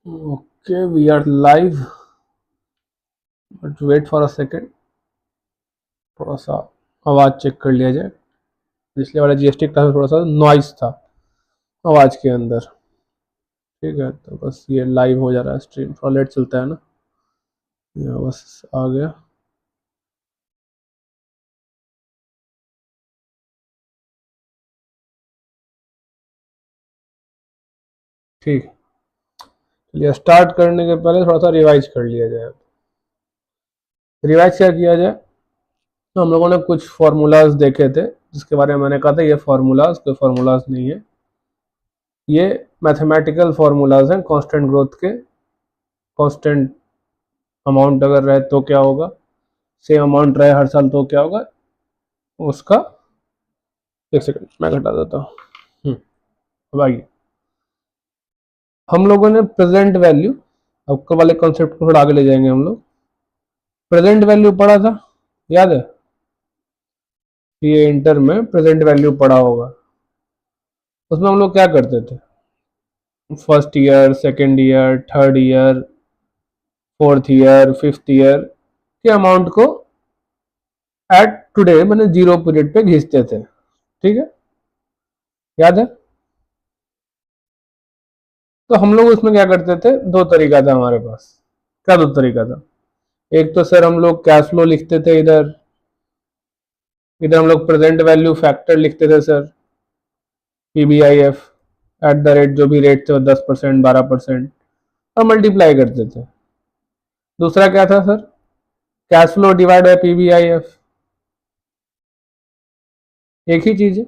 Okay, we are live, but wait for a second. थोड़ा सा आवाज़ चेक कर लिया जाए। पिछले वाले जीएसटी क्लास में थोड़ा सा नॉइस था आवाज़ के अंदर। ठीक है, तो बस ये लाइव हो जा रहा है स्ट्रीम, थोड़ा लेट चलता है ना। यहाँ बस आ गया। ठीक, चलिए स्टार्ट करने के पहले थोड़ा सा रिवाइज कर लिया जाए। रिवाइज क्या किया जाए, तो हम लोगों ने कुछ फार्मूलाज देखे थे जिसके बारे में मैंने कहा था ये फार्मूलाज कोई फार्मूलाज नहीं है, ये मैथमेटिकल फार्मूलाज हैं कांस्टेंट ग्रोथ के। कांस्टेंट अमाउंट अगर रहे तो क्या होगा, सेम अमाउंट रहे हर साल तो क्या होगा उसका। एक सेकंड मैं घटा देता हूँ। अब आइए, हम लोगों ने प्रेजेंट वैल्यू, अब वाले कॉन्सेप्ट को थोड़ा आगे ले जाएंगे हम लोग। प्रेजेंट वैल्यू पढ़ा था, याद है? ये इंटर में प्रेजेंट वैल्यू पढ़ा होगा। उसमें हम लोग क्या करते थे, first year, second year, third year, fourth year, fifth year के अमाउंट को एट टुडे मैंने जीरो पीरियड पे घिसते थे। ठीक है, याद है? तो हम लोग उसमें क्या करते थे, दो तरीका था हमारे पास। क्या दो तरीका था? एक तो सर हम लोग कैश फ्लो लिखते थे, इधर इधर हम लोग प्रेजेंट वैल्यू फैक्टर लिखते थे sir, PBIF at the rate, जो भी रेट थे 10%, 12%, और मल्टीप्लाई करते थे। दूसरा क्या था sir, cash flow divide by PBIF, एक ही चीज है।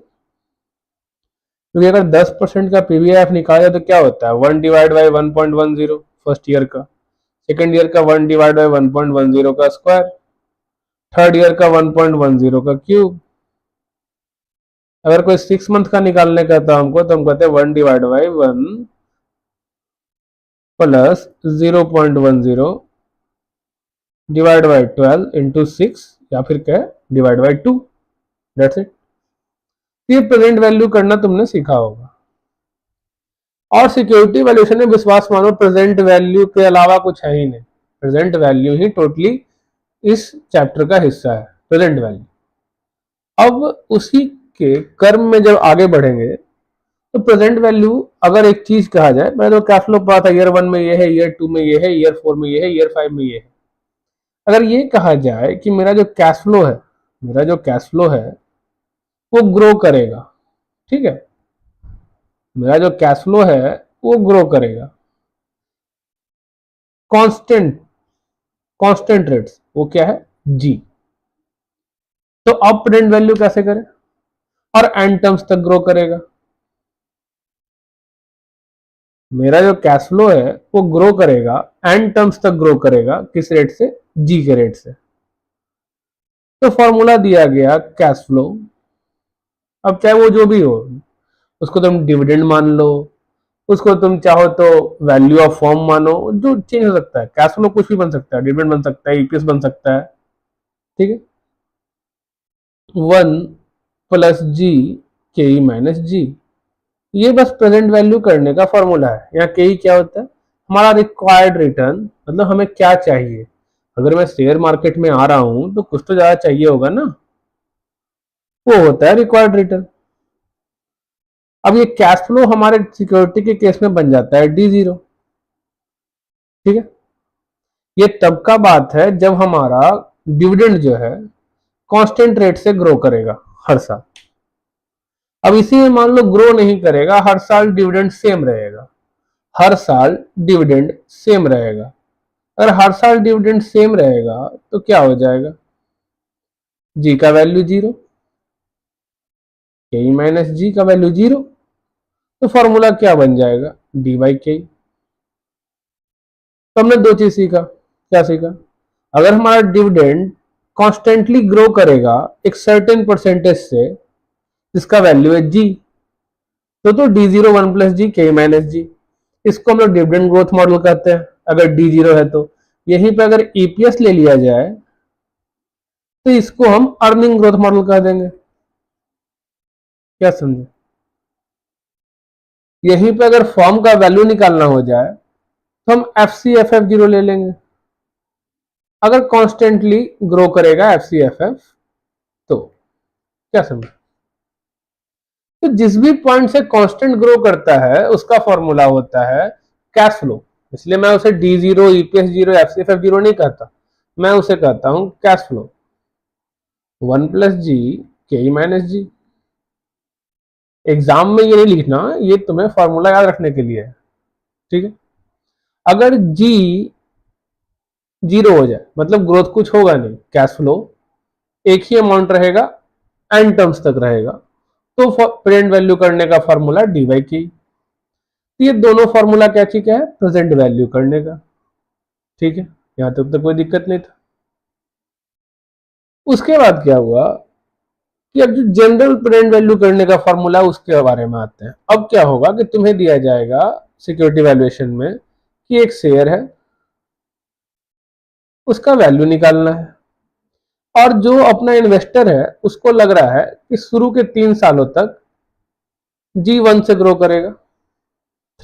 क्योंकि अगर 10% का पीबीआईएफ निकाला जाए तो क्या होता है, 1 डिवाइड बाई 1.10 फर्स्ट ईयर का, सेकेंड ईयर का 1 डिवाइड बाई 1.10 का स्क्वायर, थर्ड ईयर का 1.10 का क्यूब। अगर कोई 6 मंथ का निकालने का था हमको, तो हम कहते हैं 1 divide by 1 plus 0.10 divide by 12 into 6, या फिर क्या है, डिवाइड बाई 2। That's it. ये प्रेजेंट वैल्यू करना तुमने सीखा होगा। और सिक्योरिटी वैल्यूएशन में विश्वास मानो, प्रेजेंट वैल्यू के अलावा कुछ है ही नहीं। प्रेजेंट वैल्यू ही टोटली इस चैप्टर का हिस्सा है, प्रेजेंट वैल्यू। अब उसी के कर्म में जब आगे बढ़ेंगे तो प्रेजेंट वैल्यू अगर एक चीज कहा जाए, मैं तो कैश फ्लो पता था ईयर 1 में ये है, ईयर 2 में ये है, ईयर 4 में ये है, ईयर 5 में ये है। अगर ये कहा जाए कि मेरा जो कैश फ्लो है, मेरा जो कैश फ्लो है वो ग्रो करेगा, ठीक है, मेरा जो कैश फ्लो है वो ग्रो करेगा कांस्टेंट कांस्टेंट रेट्स, वो क्या है, जी। तो अब प्रेजेंट वैल्यू कैसे करें, और एंड टर्म्स तक ग्रो करेगा। मेरा जो कैश फ्लो है वो ग्रो करेगा, एंड टर्म्स तक ग्रो करेगा, किस रेट से, जी के रेट से। तो फॉर्मूला दिया गया कैश फ्लो। अब चाहे वो जो भी हो, उसको तुम डिविडेंड मान लो, उसको तुम चाहो तो वैल्यू ऑफ फॉर्म मानो, जो चेंज हो सकता है। कैश फ्लो कुछ भी बन सकता है, डिविडेंड बन सकता है, ईपीएस बन सकता है। ठीक है, 1 प्लस जी के ई माइनस जी, ये बस प्रेजेंट वैल्यू करने का फॉर्मूला है। यहाँ के ई क्या होता है, हमारा रिक्वायर्ड रिटर्न, मतलब हमें क्या चाहिए। अगर मैं शेयर मार्केट में आ रहा हूं तो कुछ तो ज्यादा चाहिए होगा ना, वो होता है रिक्वायर्ड रिटर्न। अब ये कैश फ्लो हमारे सिक्योरिटी के केस में बन जाता है डी जीरो। ठीक है, ये तब का बात है जब हमारा डिविडेंड जो है कांस्टेंट रेट से ग्रो करेगा हर साल। अब इसी में मान लो ग्रो नहीं करेगा, हर साल डिविडेंड सेम रहेगा, हर साल डिविडेंड सेम रहेगा। अगर हर साल डिविडेंड सेम रहेगा तो क्या हो जाएगा, जी का वैल्यू जीरो, के माइनस जी का वैल्यू जीरो। तो फॉर्मूला क्या बन जाएगा, डी बाई के। तो हमने दो चीज सीखा, क्या सीखा, अगर हमारा डिविडेंड कॉन्स्टेंटली ग्रो करेगा एक सर्टेन परसेंटेज से, जिसका वैल्यू है जी, तो डी जीरो 1 प्लस जी के माइनस जी, इसको हम लोग डिविडेंड ग्रोथ मॉडल कहते हैं। अगर डी जीरो है तो यहीं पे अगर ईपीएस ले लिया जाए तो इसको हम अर्निंग ग्रोथ मॉडल कह देंगे। क्या समझे? यहीं पे अगर फॉर्म का वैल्यू निकालना हो जाए तो हम FCFF0 ले लेंगे। अगर कॉन्स्टेंटली ग्रो करेगा FCFF तो क्या समझ, तो जिस भी पॉइंट से कांस्टेंट ग्रो करता है उसका फॉर्मूला होता है कैश फ्लो। इसलिए मैं उसे D0, EPS0, FCFF0 नहीं कहता, मैं उसे कहता हूं cash flow. 1+G KE-G। Exam में ये नहीं लिखना, ये तुम्हें फॉर्मूला याद रखने के लिए है, ठीक है। अगर G 0 हो जाए मतलब ग्रोथ कुछ होगा नहीं, कैश फ्लो एक ही अमाउंट रहेगा, एन टर्म्स तक रहेगा, तो प्रेजेंट वैल्यू करने का फॉर्मूला dy/k। ये दोनों फॉर्मूला क्या चीज है, प्रेजेंट वैल्यू करने का, ठीक है। यहां तक तो कोई दिक्कत नहीं था। उसके बाद क्या हुआ कि अब जो जनरल प्रेजेंट वैल्यू करने का फॉर्मूला उसके बारे में आते हैं। अब क्या होगा कि तुम्हें दिया जाएगा सिक्योरिटी वैल्यूएशन में कि एक शेयर है, उसका वैल्यू निकालना है, और जो अपना इन्वेस्टर है उसको लग रहा है कि शुरू के 3 सालों तक G1 से ग्रो करेगा,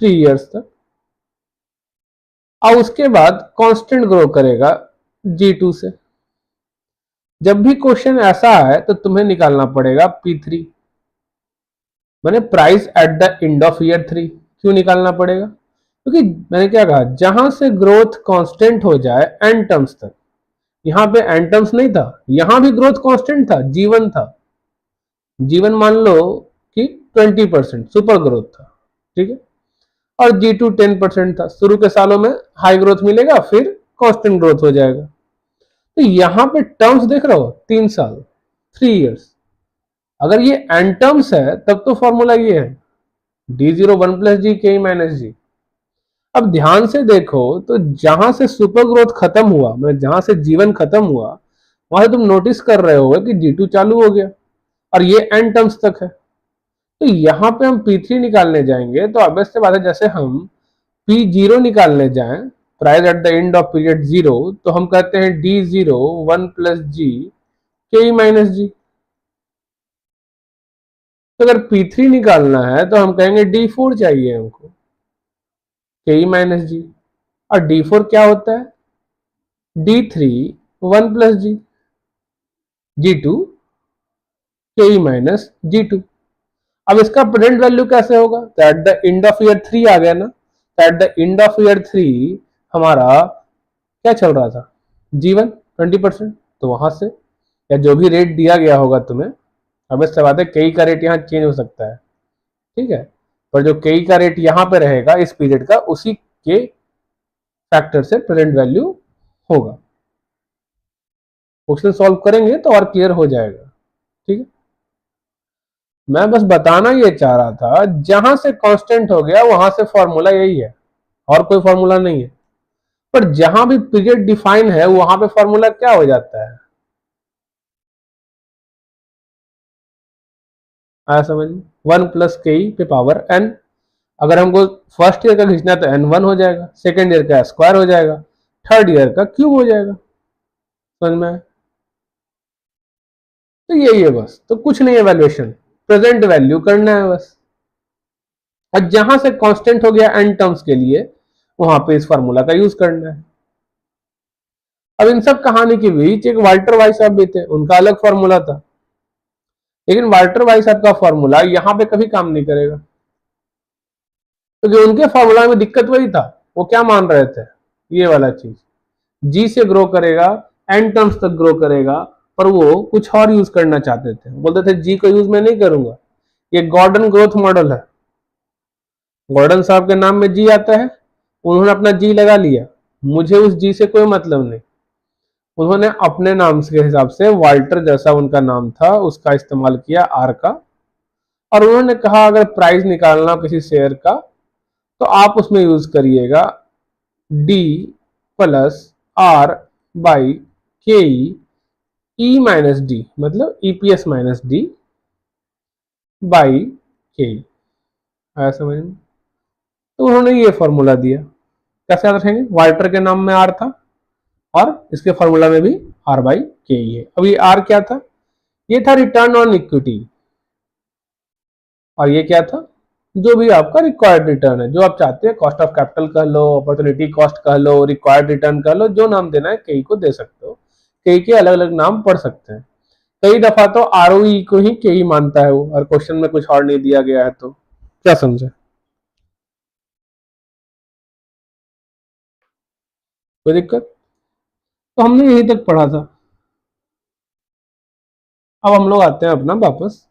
3 इयर्स तक, और उसके बाद कांस्टेंट ग्रो करेगा G2 से। जब भी क्वेश्चन ऐसा है तो तुम्हें निकालना पड़ेगा P3, मैंने price at the end of year 3। क्यों निकालना पड़ेगा, क्योंकि मैंने क्या कहा, जहां से ग्रोथ कांस्टेंट हो जाए एन टर्म्स तक, यहां पे एन टर्म्स नहीं था, यहां भी ग्रोथ कांस्टेंट था, G1 था, G1 मान लो कि 20% सुपर ग्रोथ था, ठीक है, और G2 10% था। शुरू के सालों में हाई ग्रोथ मिलेगा, फिर कांस्टेंट ग्रोथ हो जाएगा। तो यहां पे टर्म्स देख रहे हो, 3 साल, 3 इयर्स। अगर ये एन टर्म्स है तब तो फॉर्मूला ये है D0 1+G KE-G। अब ध्यान से देखो तो जहां से सुपर ग्रोथ खत्म हुआ, मतलब जहां से जीवन खत्म हुआ, वहां से तुम नोटिस कर रहे हो कि G2 चालू हो गया और ये एन टर्म्स तक है। तो यहां पे हम P3 निकालने जाएंगे तो ऑब्वियस सी बात है, जैसे हम P0 निकालने जाएं, price at the end of period 0, तो हम कहते हैं D0 1+G KE-G। तो अगर P3 निकालना है तो हम कहेंगे D4 चाहिए हमको, KE-G। और D4 क्या होता है, D3 1+G, G2 KE-G2। अब इसका प्रेजेंट वैल्यू कैसे होगा, तो eight the end of year 3 आ गया ना, तो eight the end of year 3 हमारा क्या चल रहा था, G1 20%, तो वहां से या जो भी रेट दिया गया होगा तुम्हें, अब इससे बात है कई का रेट यहाँ चेंज हो सकता है, ठीक है, पर जो कई का रेट यहाँ पे रहेगा इस पीरियड का, उसी के फैक्टर से प्रेजेंट वैल्यू होगा। क्वेश्चन सॉल्व करेंगे तो और क्लियर हो जाएगा, ठीक है। मैं बस बताना ये चाह रहा था, जहां से कांस्टेंट हो गया वहां से फॉर्मूला यही है, और कोई फॉर्मूला नहीं है। पर जहां भी पीरियड डिफाइन है वहां पे फॉर्मूला क्या हो जाता है, आया समझ में, 1+KE पे पावर n। अगर हमको फर्स्ट ईयर का खींचना है तो N1 हो जाएगा, सेकेंड ईयर का स्क्वायर हो जाएगा, थर्ड ईयर का क्यूब हो जाएगा, समझ में आया? तो यही है बस, तो कुछ नहीं है, वैल्यूएशन प्रेजेंट वैल्यू करना है बस। और जहां से कांस्टेंट हो गया एन टर्म्स के लिए, वहां पे इस फार्मूला का यूज करना है। अब इन सब कहानी के बीच एक वाल्टर वाइट साहब भी थे, उनका अलग फार्मूला था, लेकिन वाल्टर वाइट साहब का फार्मूला यहां पे कभी काम नहीं करेगा, क्योंकि उनके फार्मूला में दिक्कत वही था, वो क्या मान रहे थे, ये वाला चीज, जी से ग्रो करेगा, एन टर्म्स तक ग्रो करेगा, पर वो कुछ और यूज करना चाहते थे, बोलते थे जी को यूज मैं नहीं करूंगा, ये गॉर्डन ग्रोथ मॉडल है, गॉर्डन साहब के नाम में जी आता है, उन्होंने अपना जी लगा लिया, मुझे उस जी से कोई मतलब नहीं, उन्होंने अपने नाम के हिसाब से वाल्टर जैसा उनका नाम था उसका इस्तेमाल किया आर का, और उन्होंने कहा अगर प्राइस निकालना किसी शेयर का तो आप उसमें यूज करिएगा D+R/KE मतलब EPS - D/KE, आया समझ में? तो उन्होंने ये फॉर्मूला दिया, कैसे याद रखेंगे, वाल्टर के नाम में आर था और इसके फॉर्मूला में भी R/KE है। अब ये आर क्या था, ये था रिटर्न ऑन इक्विटी, और ये क्या था, जो भी आपका रिक्वायर्ड रिटर्न है, जो आप चाहते हैं, कॉस्ट ऑफ कैपिटल कह लो, अपॉर्चुनिटी कॉस्ट कह लो, रिक्वायर्ड रिटर्न कह लो, जो नाम देना है कई को दे सकते हो। कई के अलग अलग नाम पढ़ सकते हैं। कई दफा तो आरओई को ही कई मानता है वो, और क्वेश्चन में कुछ और नहीं दिया गया है तो क्या समझे, कोई दिक्कत? तो हमने यहीं तक पढ़ा था। अब हम लोग आते हैं अपना वापस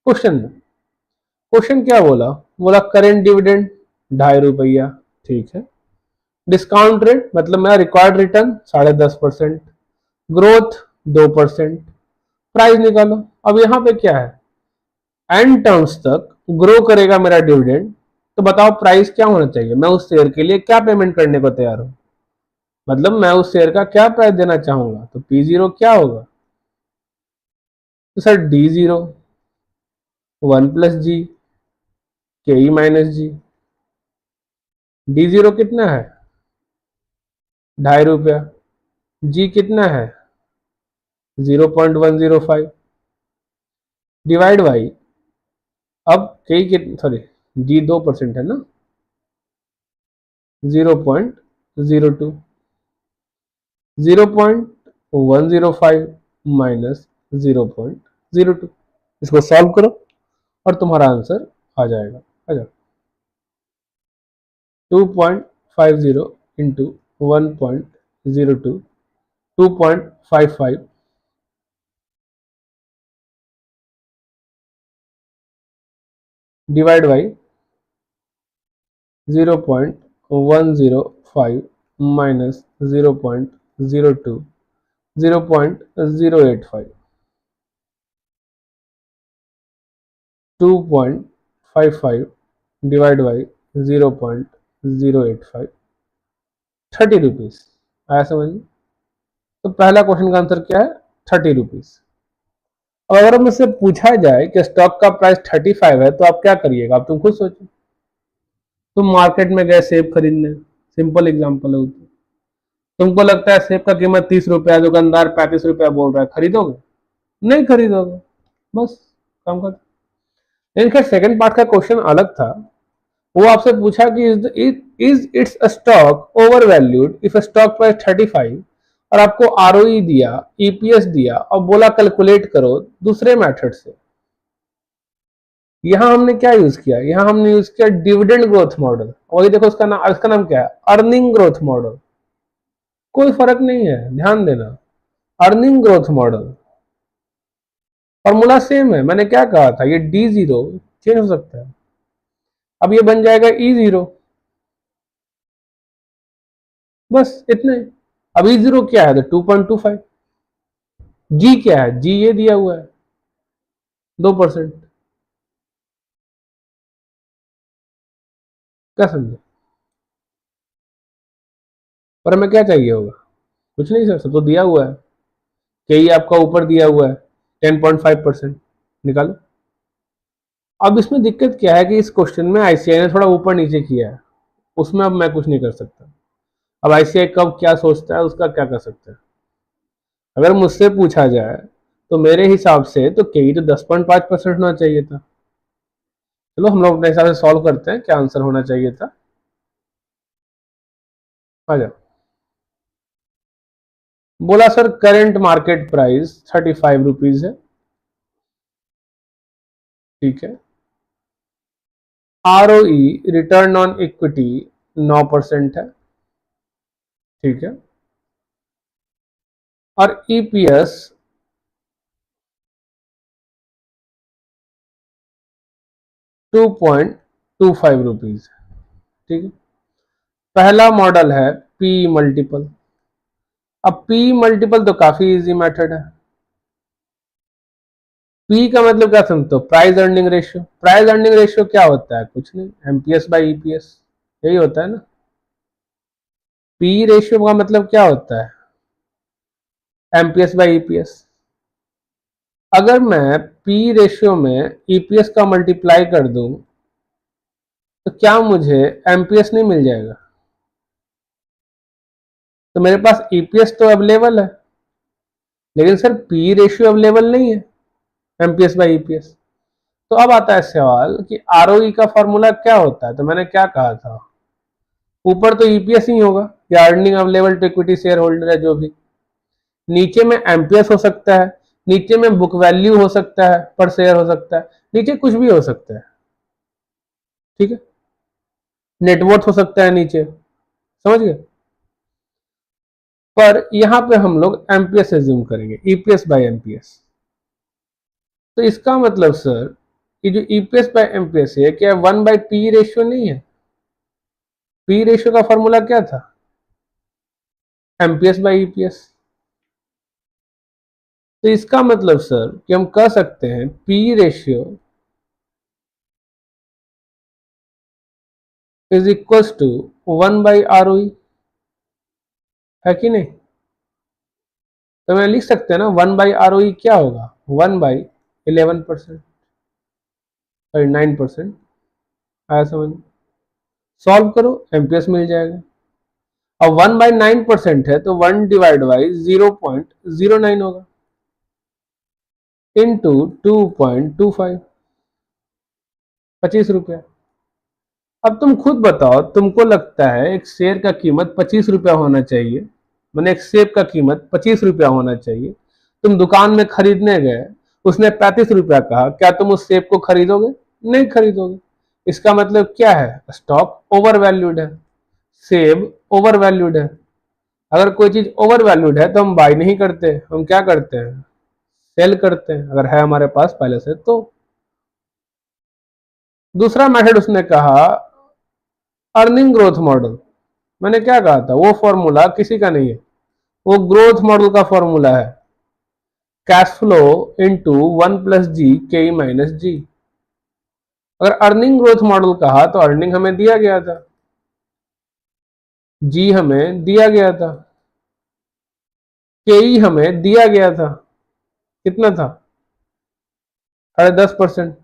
क्वेश्चन में। क्वेश्चन क्या बोला? बोला करेंट डिविडेंड 2.5 रुपया, ठीक है। डिस्काउंट रेट मतलब मेरा रिक्वायर्ड रिटर्न 10.5%, ग्रोथ 2%, प्राइस निकालो। अब यहाँ पे क्या है, एंड टर्म्स तक ग्रो करेगा मेरा डिविडेंड, तो बताओ प्राइस क्या होना चाहिए, मैं उस शेयर के लिए क्या पेमेंट करने को तैयार हूं, मतलब मैं उस शेयर का क्या प्राइस देना चाहूंगा। तो P0 क्या होगा? तो sir D0 1 + G KE - G। D0 कितना है? 2.5 रुपया। G कितना है? 0.105 डिवाइड बाई, अब KE कितना, सॉरी G 2% है ना, 0.02, 0.105 माइनस 0.02, इसको सॉल्व करो और तुम्हारा आंसर आ जाएगा। आ जाओ, 2.50 into 1.02, 2.55 divide by 0.105 minus 0.02, 0.085, 2.55 divide by 0.085, 30 rupees. आया समझ में? तो पहला क्वेश्चन का आंसर क्या है? 30 रुपीज। अब अगर मुझसे पूछा जाए कि स्टॉक का प्राइस 35 है तो आप क्या करिएगा? आप तुम खुद सोचो। तुम मार्केट में गए सेब खरीदने, सिंपल एग्जांपल है। तुमको लगता है सेब का कीमत 30 रुपया, दुकानदार 35 रुपया बोल रहा है, खरीदोगे? नहीं खरीदोगे, बस काम कर। लेकिन खैर सेकंड पार्ट का क्वेश्चन अलग था। वो आपसे पूछा कि is it's stock over valued if stock price 35, और आपको आरओई दिया, ईपीएस दिया और बोला कैलकुलेट करो दूसरे मेथड से। यहां हमने क्या यूज किया? यहां हमने यूज किया डिविडेंड ग्रोथ मॉडल। वही देखो, इसका नाम क्या है? Earning growth model. कोई फर्क नहीं है, ध्यान देना, earning growth model. Formula same है। मैंने क्या कहा था, ये D0 चेंज हो सकता है। अब ये बन जाएगा E0, बस इतने। अब E0 क्या है? तो 2.25। जी क्या है? जी ये दिया हुआ है 2%। क्या समझे? पर हमें क्या चाहिए होगा? कुछ नहीं सर, सब तो दिया हुआ है। कई आपका ऊपर दिया हुआ है 10.5%, निकालो। अब इसमें दिक्कत क्या है कि इस क्वेश्चन में आईसीआई ने थोड़ा ऊपर नीचे किया है, उसमें अब मैं कुछ नहीं कर सकता। अब आईसीआई कब क्या सोचता है उसका क्या कर सकते हैं। अगर मुझसे पूछा जाए तो मेरे हिसाब से तो कई तो 10.5% होना चाहिए था। चलो हम लोग अपने हिसाब से सॉल्व करते हैं क्या आंसर होना चाहिए था। आ जाओ। बोला sir current market price 35 rupees है, ठीक है। आरओई रिटर्न ऑन इक्विटी 9% है, ठीक है। और ईपीएस 2.25 रुपीज, ठीक है। पहला मॉडल है पी मल्टीपल। अब पी मल्टीपल तो काफी इजी मेथड है। पी का मतलब क्या समझते हो? Price earning ratio. Price earning ratio क्या होता है? कुछ नहीं, एमपीएस बाई ईपीएस, यही होता है ना। पी रेशियो का मतलब क्या होता है? MPS by EPS. अगर मैं पी रेशियो में ईपीएस का मल्टीप्लाई कर दूं तो क्या मुझे एमपीएस नहीं मिल जाएगा? तो मेरे पास ईपीएस तो अवेलेबल है, लेकिन सर पी रेशियो अवेलेबल नहीं है, एमपीएस बाई ईपीएस। तो अब आता है सवाल कि आरओई का फॉर्मूला क्या होता है। तो मैंने क्या कहा था, ऊपर तो ईपीएस ही होगा या earning available to equity share holder है जो भी, नीचे में एमपीएस हो सकता है, नीचे में बुक वैल्यू हो सकता है, पर शेयर हो सकता है, नीचे कुछ भी हो सकता है, ठीक है, नेटवर्थ हो सकता है नीचे, समझ गए। पर यहां पे हम लोग एमपीएस एज्यूम करेंगे, ईपीएस बाय एमपीएस। तो इसका मतलब सर कि जो ईपीएस बाय एमपीएस है क्या 1/पी रेशियो नहीं है? पी रेशियो का फॉर्मूला क्या था, एमपीएस बाय ईपीएस। तो इसका मतलब सर कि हम कह सकते हैं P ratio is equal to 1/आरओई, है कि नहीं? तो मैं लिख सकते हैं ना 1/आरओई क्या होगा, 1/11%, सॉरी 9%। आया समझ? सॉल्व करो, एमपीएस मिल जाएगा। अब 1/9% है तो 1/0.09 होगा इंटू 2.25, 25 रुपया। अब तुम खुद बताओ, तुमको लगता है एक शेयर का कीमत 25 रुपया होना चाहिए, मैंने एक सेब का कीमत 25 रुपया होना चाहिए, तुम दुकान में खरीदने गए, उसने 35 रुपया कहा, क्या तुम उस सेब को खरीदोगे? नहीं खरीदोगे। इसका मतलब क्या है, स्टॉक ओवर वैल्यूड है, सेब ओवर वैल्यूड है। अगर कोई चीज ओवर वैल्यूड है तो हम बाय नहीं करते, हम क्या करते हैं, सेल करते हैं, अगर है हमारे पास पहले से तो। दूसरा मेथड उसने कहा अर्निंग ग्रोथ मॉडल। मैंने क्या कहा था, वो फॉर्मूला किसी का नहीं है, वो ग्रोथ मॉडल का फॉर्मूला है, कैश फ्लो इंटू 1+G, अगर अर्निंग ग्रोथ मॉडल कहा तो अर्निंग हमें दिया गया था, जी हमें दिया गया था, के हमें दिया गया था, कितना था, 10%।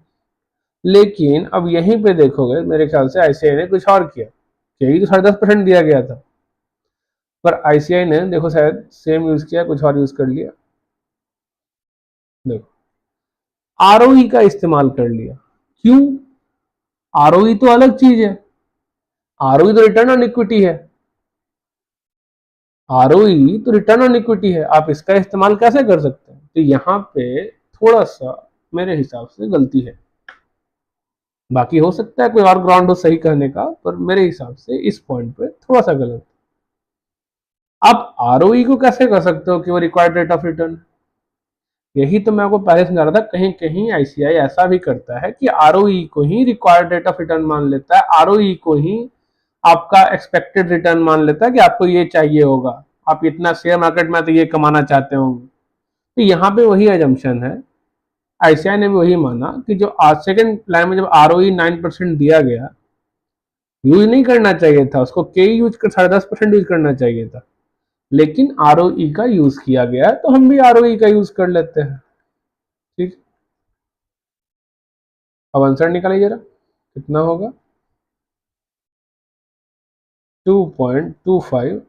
लेकिन अब यहीं पे देखोगे मेरे ख्याल से आईसीआई ने कुछ और किया, के तो 10.5% दिया गया था, पर आईसीआई ने देखो शायद सेम यूज किया, कुछ और यूज कर लिया। देखो आरओई का इस्तेमाल कर लिया, क्यों? आरओई तो अलग चीज है, आरओई तो रिटर्न ऑन इक्विटी है, आरओई तो रिटर्न ऑन इक्विटी है, आप इसका इस्तेमाल कैसे कर सकते हैं? तो यहाँ पे थोड़ा सा मेरे हिसाब से गलती है, बाकी हो सकता है कोई और ग्राउंड हो सही कहने का, पर मेरे हिसाब से इस पॉइंट पे थोड़ा सा गलत। आप आरओई को कैसे कर सकते हो कि वो रिक्वायर्ड रेट ऑफ रिटर्न? यही तो मैं आपको पहले समझा रहा था, कहीं कहीं आईसीआई ऐसा भी करता है कि आरओई को ही रिक्वायर्ड रेट ऑफ रिटर्न मान लेता है, आरओई को ही आपका एक्सपेक्टेड रिटर्न मान लेता है कि आपको ये चाहिए होगा, आप इतना शेयर मार्केट में तो ये कमाना चाहते होंगे। तो यहाँ पे वही एजम्पशन है, आईसीआई ने भी वही माना कि जो आज सेकंड लाइन में जब आरओई 9% दिया गया, यूज नहीं करना चाहिए था उसको, के यूज कर 10.5% यूज करना चाहिए था, लेकिन आरओई का यूज किया गया है तो हम भी आरओई का यूज कर लेते हैं, ठीक। अब आंसर निकालिए जरा, कितना होगा, 2.25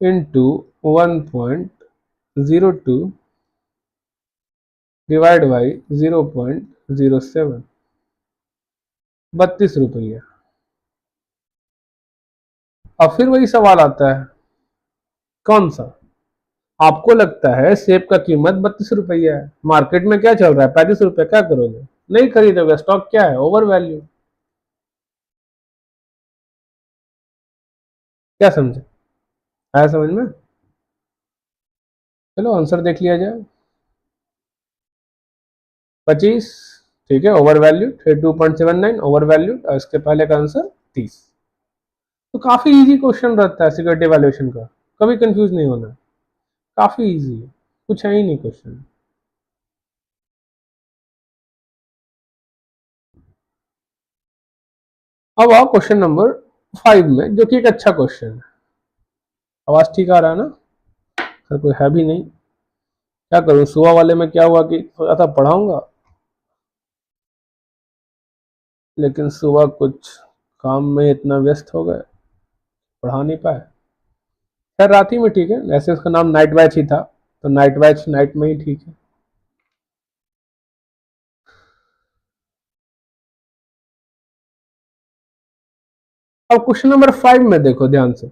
इंटू 1.02 डिवाइड बाई 0.07, 32 रुपया। अब फिर वही सवाल आता है, कौन सा? आपको लगता है सेब का कीमत 32 रुपया है, मार्केट में क्या चल रहा है, 35 रुपया, क्या करोगे? नहीं खरीदोगे, स्टॉक क्या है, ओवर वैल्यू। क्या समझे, आया समझ में? चलो आंसर देख लिया जाए, 25, ठीक है, ओवर वैल्यू 2.79 ओवर वैल्यू, और इसके पहले का आंसर 30। तो काफी इजी क्वेश्चन रहता है सिक्योरिटी वैल्यूएशन का, कभी कंफ्यूज नहीं होना, काफी इजी है, कुछ है ही नहीं क्वेश्चन। अब आओ क्वेश्चन नंबर 5 में, जो कि एक अच्छा क्वेश्चन है। आवाज ठीक आ रहा है ना? सर कोई है भी नहीं, क्या करूं, सुबह वाले में क्या हुआ कि सोचा था पढ़ाऊंगा, लेकिन सुबह कुछ काम में इतना व्यस्त हो गए, पढ़ा नहीं पाए। खैर रात ही में ठीक है, वैसे उसका नाम नाइट वैच ही था, तो नाइट वैच नाइट में ही ठीक है। अब क्वेश्चन नंबर 5 में देखो ध्यान से,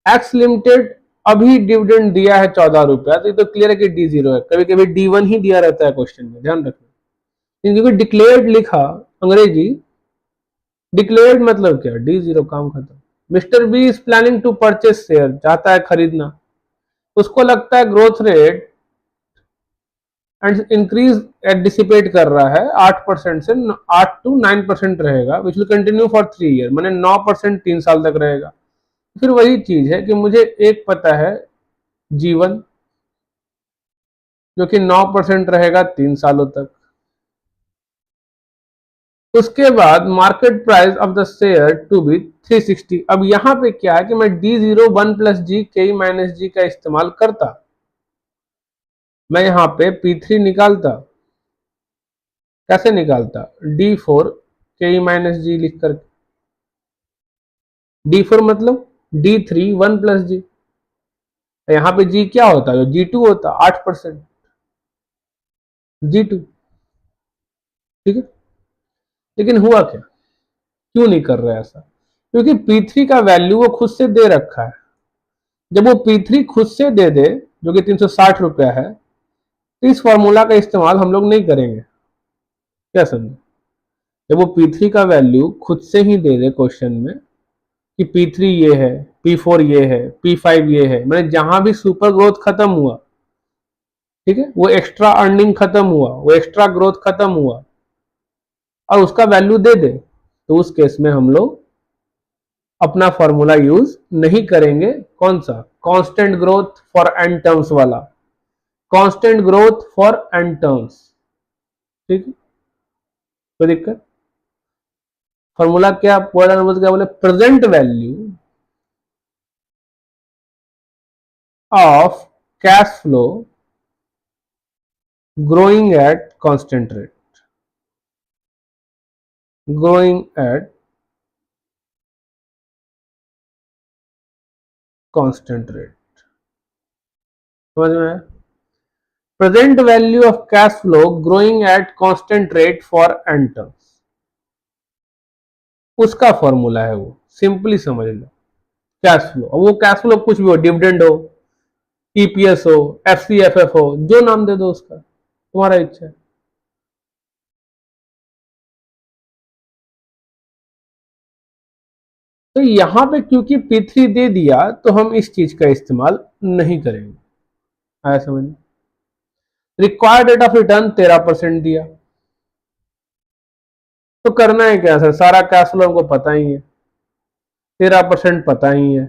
एक्स लिमिटेड अभी डिविडेंड दिया है 14 रुपया, तो ये तो क्लियर है कि D0 है। कभी कभी D1 ही दिया रहता है क्वेश्चन में, ध्यान रखना। क्योंकि डिक्लेयर्ड लिखा अंग्रेजी, डिक्लेयर्ड मतलब क्या, D0, काम खत्म। Mr B is planning to purchase share, चाहता है खरीदना। उसको लगता है growth rate and increase dissipate कर रहा है 8% से 8 to 9% रहेगा, which will continue for 3 year, मैंने 9% 3 साल तक रहेगा। फिर वही चीज है कि मुझे एक पता है जीवन, जो कि 9% रहेगा 3 सालों तक। उसके बाद market price of the share to be 360। अब यहां पे क्या है कि मैं D0 1 प्लस जी के माइनस जी का इस्तेमाल करता, मैं यहां पे P3 निकालता। कैसे निकालता, D4 के माइनस जी लिख कर। D4 मतलब D3 1 प्लस जी, यहां पे जी क्या होता है, G2 होता, 8% G2, ठीक है। लेकिन हुआ क्या, क्यों नहीं कर रहा है ऐसा, क्योंकि P3 का वैल्यू वो खुद से दे रखा है। जब वो P3 खुद से दे दे, जो कि 360 रुपया है, तो इस फॉर्मूला का इस्तेमाल हम लोग नहीं करेंगे। क्या समझे, जब वो P3 का वैल्यू खुद से ही दे दे क्वेश्चन में कि P3 ये है, P4 ये है, P5 ये है, मैंने जहां भी सुपर ग्रोथ खत्म हुआ, ठीक है, वो एक्स्ट्रा अर्निंग खत्म हुआ, वो एक्स्ट्रा ग्रोथ खत्म हुआ, और उसका वैल्यू दे दे, तो उस केस में हम लोग अपना फॉर्मूला यूज नहीं करेंगे। कौन सा, constant growth for N terms वाला, constant growth for N terms, ठीक है। कोई दिक्कत, फॉर्मूला क्या, पॉइंट नंबर क्या बोले, present value of cash flow growing at constant rate, growing at constant rate, समझ में आया, present value of cash flow growing at constant rate for N terms, उसका फॉर्मूला है वो, सिंपली समझ लो। कैश फ्लो, वो कैश फ्लो कुछ भी हो, डिविडेंड हो, ईपीएस हो, एफसीएफएफ हो, जो नाम दे दो उसका, तुम्हारा इच्छा है। तो यहां पे क्योंकि P3 दे दिया, तो हम इस चीज का इस्तेमाल नहीं करेंगे। आया समझ, रिक्वायर्ड रेट ऑफ रिटर्न 13% दिया, तो करना है क्या सर, सारा कैश फ्लो हमको पता ही है, 13% पता ही है,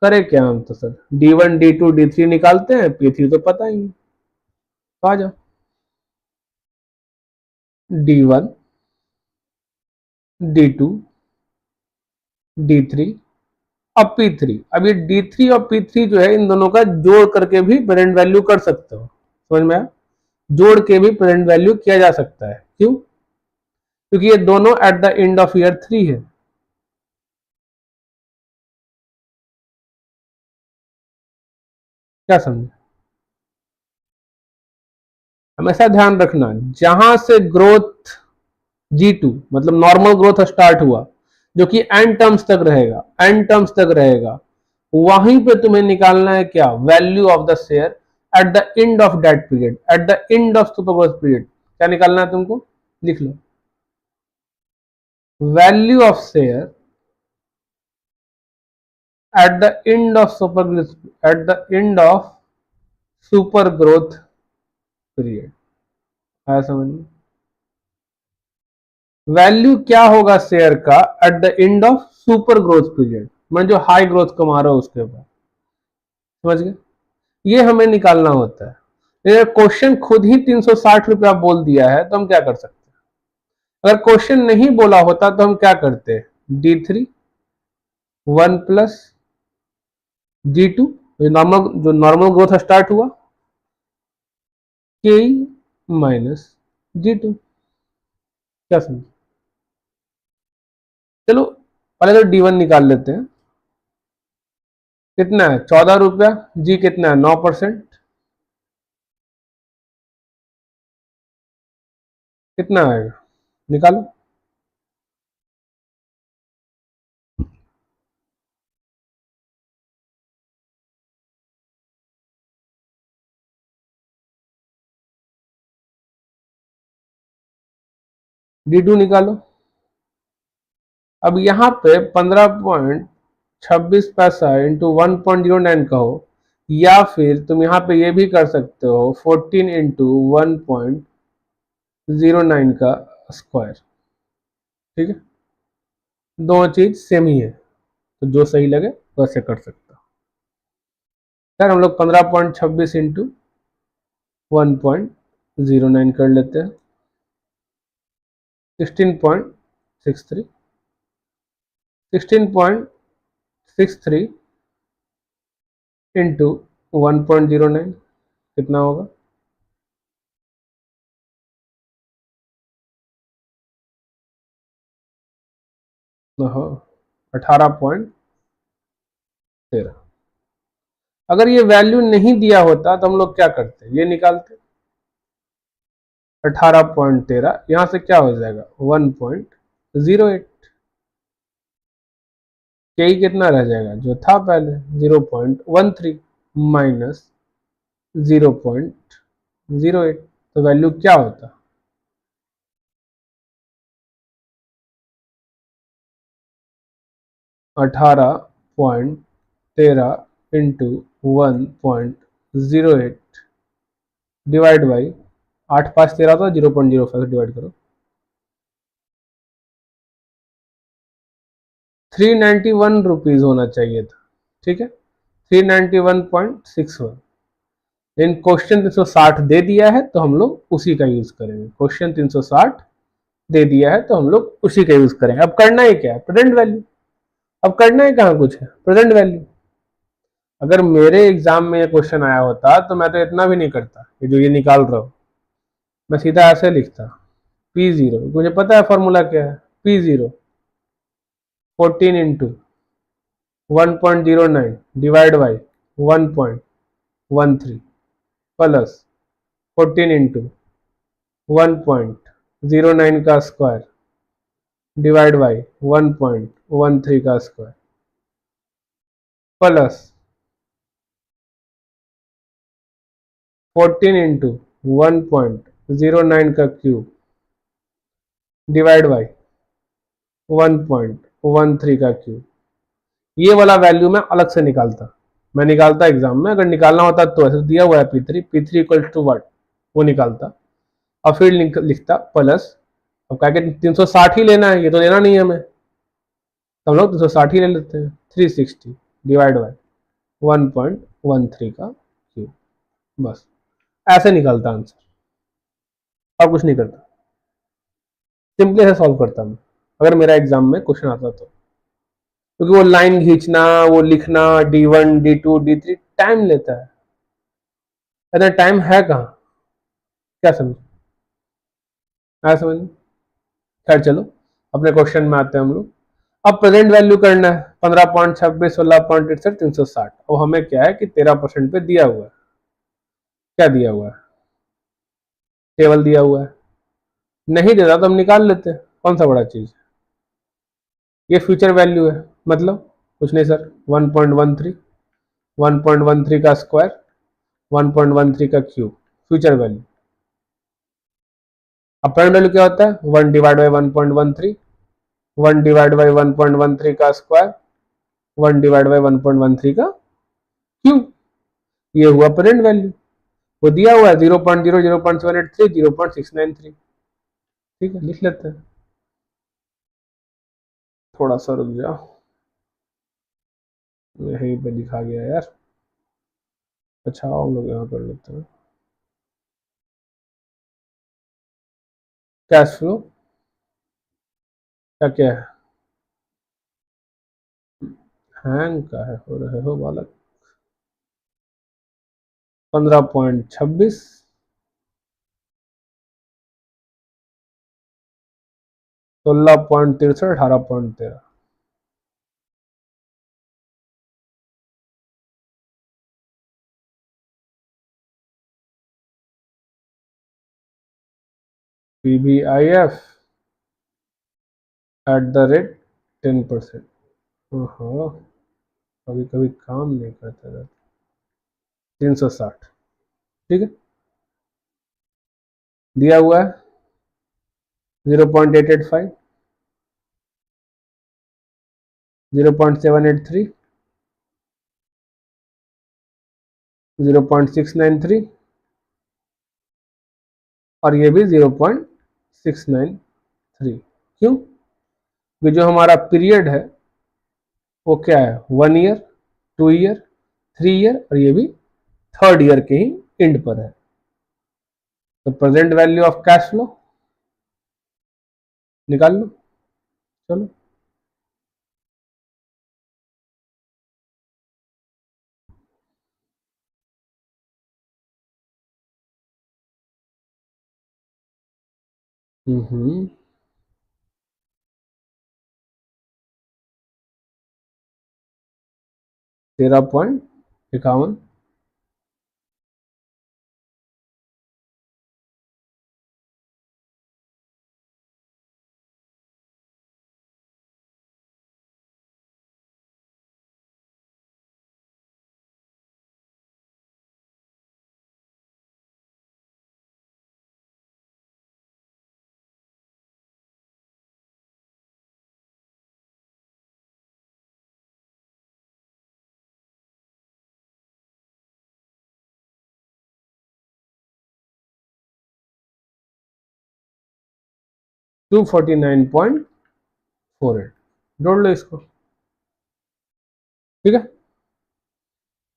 करे क्या हम, तो सर D1 D2 D3 निकालते हैं, P3 तो पता ही है, तो आ जाओ D1 D2 D3, अब P3। अब ये D3 और P3 जो है, इन दोनों का जोड़ करके भी प्रेजेंट वैल्यू कर सकते हो, समझ में आया, जोड़ के भी प्रेजेंट वैल्यू किया जा सकता है। क्यों, क्योंकि ये दोनों eight the end of year 3 है। क्या समझे, हमेशा ध्यान रखना, जहां से ग्रोथ G2 मतलब नॉर्मल ग्रोथ स्टार्ट हुआ, जो कि एन टर्म्स तक रहेगा, एन टर्म्स तक रहेगा, वहीं पे तुम्हें निकालना है क्या, value of the share at the end of that period, at the end of super growth period. क्या निकालना है तुमको, लिख लो, value of share at the end of super growth, at the end of super growth period. आया समझ में, value क्या होगा शेयर का at the end of super growth period, मैं जो हाई ग्रोथ कमा रहा हूं उसके ऊपर, समझ गए, ये हमें निकालना होता है। क्वेश्चन खुद ही 360 रुपया बोल दिया है, तो हम क्या कर सकते हैं, अगर क्वेश्चन नहीं बोला होता तो हम क्या करते, D3 1 प्लस G2, जो नॉर्मल ग्रोथ स्टार्ट हुआ, के माइनस G2। क्या समझ, चलो पहले तो D1 निकाल लेते हैं, कितना है 14 रुपया, जी कितना है 9%, कितना आएगा, निकालो, D2 निकालो। अब यहाँ पे 15.26 इंटू 1.09 कहो, या फिर तुम यहाँ पे ये भी कर सकते हो 14 इंटू 1.09 का स्क्वायर। ठीक है, दोनों चीज सेम ही है, तो जो सही लगे वैसे कर सकते हो। यार हम लोग 15.26 इंटू 1.09 कर लेते हैं, 16.63 16.63 इंटू 1.09 कितना होगा? हाँ, 18.13। अगर ये वैल्यू नहीं दिया होता तो हम लोग क्या करते, ये निकालते। 18.13 यहां से क्या हो जाएगा 1.08, के कितना रह जाएगा जो था पहले 0.13 माइनस 0.08, तो वैल्यू क्या होता? 18.13 इंटू 1.08 डिवाइड बाई 8×5 = 13 था, 0.05 डिवाइड करो, 391 रुपीज होना चाहिए था। ठीक है, 391.61। इन क्वेश्चन 360 दे दिया है तो हम लोग उसी का यूज करेंगे। क्वेश्चन 360 दे दिया है तो हम लोग उसी का यूज करेंगे। अब करना ही क्या है, प्रेजेंट वैल्यू। अब करना ही कहाँ कुछ है, प्रेजेंट वैल्यू। अगर मेरे एग्जाम में ये क्वेश्चन आया होता तो मैं तो इतना भी नहीं करता, ये जो ये निकाल रहा हूँ, मैं सीधा ऐसे लिखता P0। मुझे पता है फॉर्मूला क्या है, P0 14 into 1.09 divide by 1.13 plus 14 into 1.09 का स्क्वायर डिवाइड बाई 1.13 का स्क्वायर प्लस 14 इंटू 1.09 का क्यूब डिवाइड बाई 1.13 का क्यूब। ये वाला वैल्यू मैं अलग से निकालता, मैं निकालता एग्जाम में, अगर निकालना होता तो ऐसे दिया हुआ है P3 इक्वल टू व्हाट, वो निकालता और फिर लिखता प्लस। अब क्या कहते 360 ही लेना है, ये तो लेना नहीं है हमें, तो हम लोग 360 ही ले लेते हैं। 360 डिवाइड बाई 1.13 का क्यूब, बस ऐसे निकलता आंसर, अब कुछ नहीं करता, सिंपली ऐसे सॉल्व करता मैं अगर मेरा एग्जाम में क्वेश्चन आता तो। क्योंकि वो लाइन खींचना, वो लिखना D1 D2 D3 टाइम लेता है, इतना टाइम है कहाँ, क्या समझ आया समझ? खैर चलो अपने क्वेश्चन में आते हैं हम लोग। अब प्रेजेंट वैल्यू करना है 15.26 16.68 360। और हमें क्या है कि 13% पे दिया हुआ है, क्या दिया हुआ है, टेबल दिया हुआ है। नहीं देता तो हम निकाल लेते हैं, कौन सा बड़ा चीज। ये फ्यूचर वैल्यू है, मतलब कुछ नहीं सर, 1.13 1.13 का स्क्वायर 1.13 का क्यूब, फ्यूचर वैल्यू। अब प्रेजेंट वैल्यू क्या होता है 1 डिवाइड बाई 1.13, 1 डिवाइड बाई 1.13 का स्क्वायर 1 डिवाइड बाई 1.13 का क्यूब, ये हुआ प्रेजेंट वैल्यू। वो दिया हुआ है 0.0 0.783 0.693। ठीक है, लिख लेते हैं, थोड़ा सा रुक जाओ, यहीं पे लिखा गया यार। अच्छा हम लोग यहाँ कर लेते हैं कैश फ्लो, क्या क्या है, हैंग का है हो रहे हो बालक। 15.26 16.63 18.13। PBIF @10%। हाँ, कभी कभी काम नहीं करता था। 360, ठीक है, दिया हुआ है 0.885, 0.783, 0.693 और ये भी 0.693। क्यों? कि जो हमारा पीरियड है वो क्या है, 1 ईयर, 2 ईयर, 3 ईयर और ये भी 3rd ईयर के ही एंड पर है। तो present value of cash flow निकाल लो। चलो हम्म 13.51। टू 49.48 जोड़ लो इसको। ठीक है,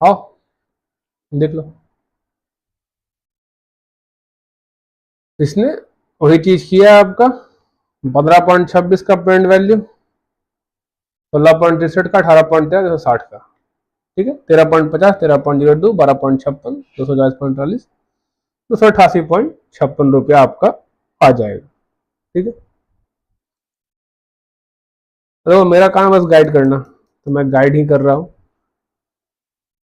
आओ देख लो। इसने वही चीज किया है आपका 15.26 का पेरेंट वैल्यू, 16.63 का, 18.13, 260 का। ठीक है, 13.50, 13.02, 12.56, 240.48, 288.56 रुपया आपका आ जाएगा। ठीक है, तो मेरा काम बस गाइड करना, तो मैं गाइड ही कर रहा हूँ।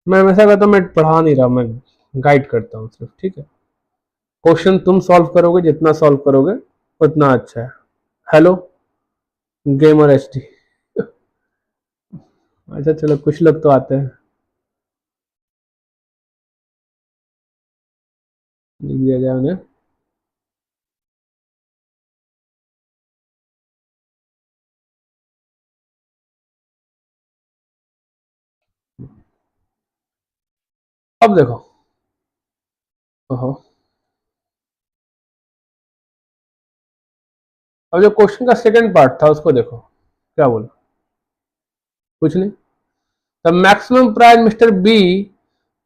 मैं हमेशा कहता हूँ मैं पढ़ा नहीं रहा, मैं गाइड करता हूँ सिर्फ। ठीक है, क्वेश्चन तुम सॉल्व करोगे, जितना सॉल्व करोगे उतना अच्छा है। Hello gamer HD. अच्छा चलो, कुछ लोग तो आते हैं, लिख दिया जाए उन्हें। अब देखो, ओहो, अब जो क्वेश्चन का सेकंड पार्ट था उसको देखो क्या बोला। कुछ नहीं, the maximum price Mr B